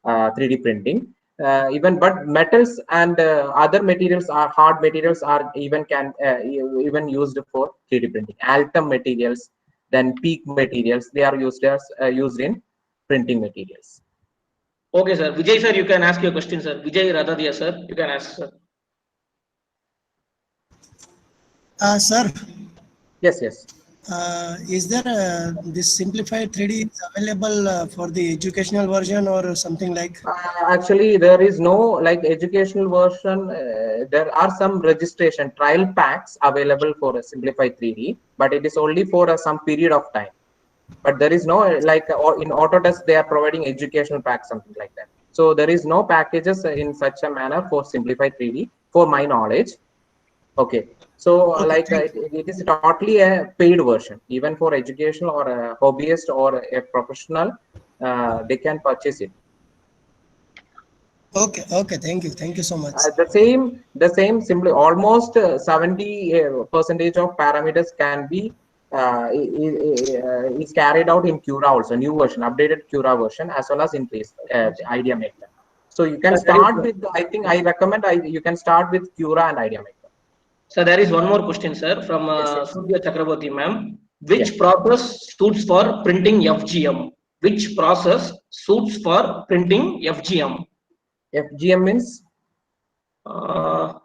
3D printing. But metals and other materials are hard materials are even used for 3D printing. Altum materials, then peak materials, they are used in printing materials. Okay, sir. Vijay, sir, you can ask your question, sir. Vijay Radadia, sir. You can ask, sir. Sir, Yes, yes. is there this simplified 3D is available for the educational version or something like? Actually, there is no like educational version. There are some registration trial packs available for a Simplify 3D, but it is only for some period of time. But there is no in Autodesk they are providing educational packs, something like that. So there is no packages in such a manner for Simplify 3D, for my knowledge. Okay. So Okay, it is totally a paid version, even for educational or a hobbyist or a professional, they can purchase it. okay. Thank you so much. The same simply almost 70 percentage of parameters can be is carried out in Cura also, new version, updated Cura version, as well as in place the Idea Maker. So you can Sir, start with, I think I recommend you can start with Cura and Idea Maker. So there is one more question, sir, from Yes, yes. Surya Chakraborty, ma'am. Yeah. Which process suits for printing FGM? Which process suits for printing FGM? FGM means Ma'am,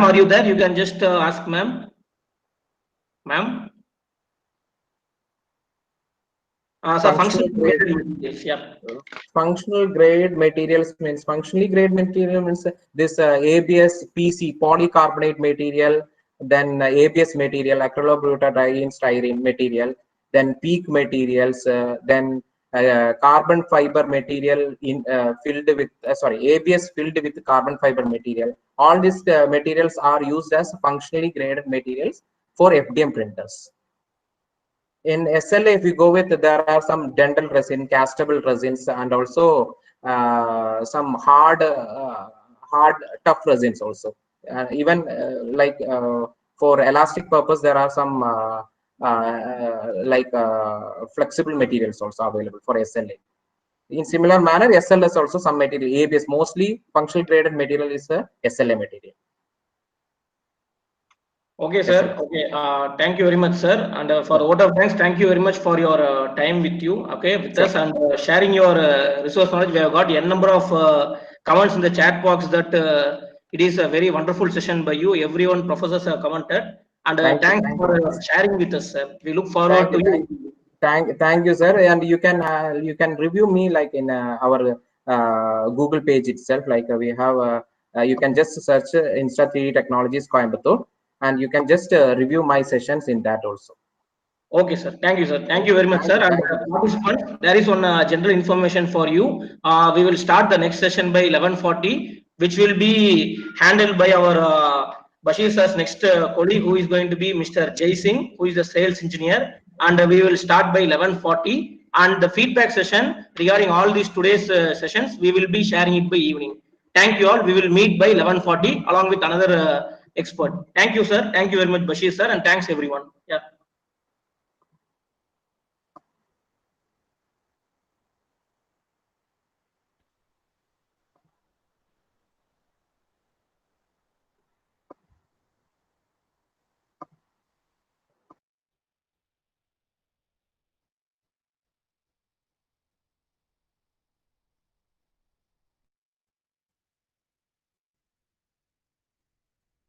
are you there? You can just ask, ma'am. Ma'am. So Functional functional grade materials, yeah. Functional grade materials means functionally grade material means this ABS PC polycarbonate material, then ABS material, acrylobutadiene styrene material, then PEEK materials, then carbon fiber material in filled with ABS filled with carbon fiber material. All these materials are used as functionally graded materials for FDM printers. In SLA, if we go with, there are some dental resin, castable resins, and also some hard, tough resins also. Even for elastic purpose, there are some flexible materials also available for SLA. In similar manner, SLS also some material, ABS, mostly functional graded material is a SLA material. Okay, sir. Okay. Thank you very much, sir. And for vote of thanks, thank you very much for your time with you. Okay, with us and sharing your resource knowledge. We have got a number of comments in the chat box that it is a very wonderful session by you. Everyone, professors have commented, and thanks for sharing with us, sir. We look forward to you. Thank you, sir. And you can review me like in our Google page itself. Like we have, you can just search Insta3D Technologies Coimbatore, and you can just review my sessions in that also. Okay, sir. Thank you, sir. Thank you very much, sir. And participants, there is one general information for you. We will start the next session by 11:40, which will be handled by our Bashir sir's next colleague, who is going to be Mr. Jay Singh, who is a sales engineer. And we will start by 11:40. And the feedback session regarding all these today's sessions, we will be sharing it by evening. Thank you all. We will meet by 11:40 along with another expert. Thank you, sir. Thank you very much, Bashir sir, and thanks everyone. Yeah.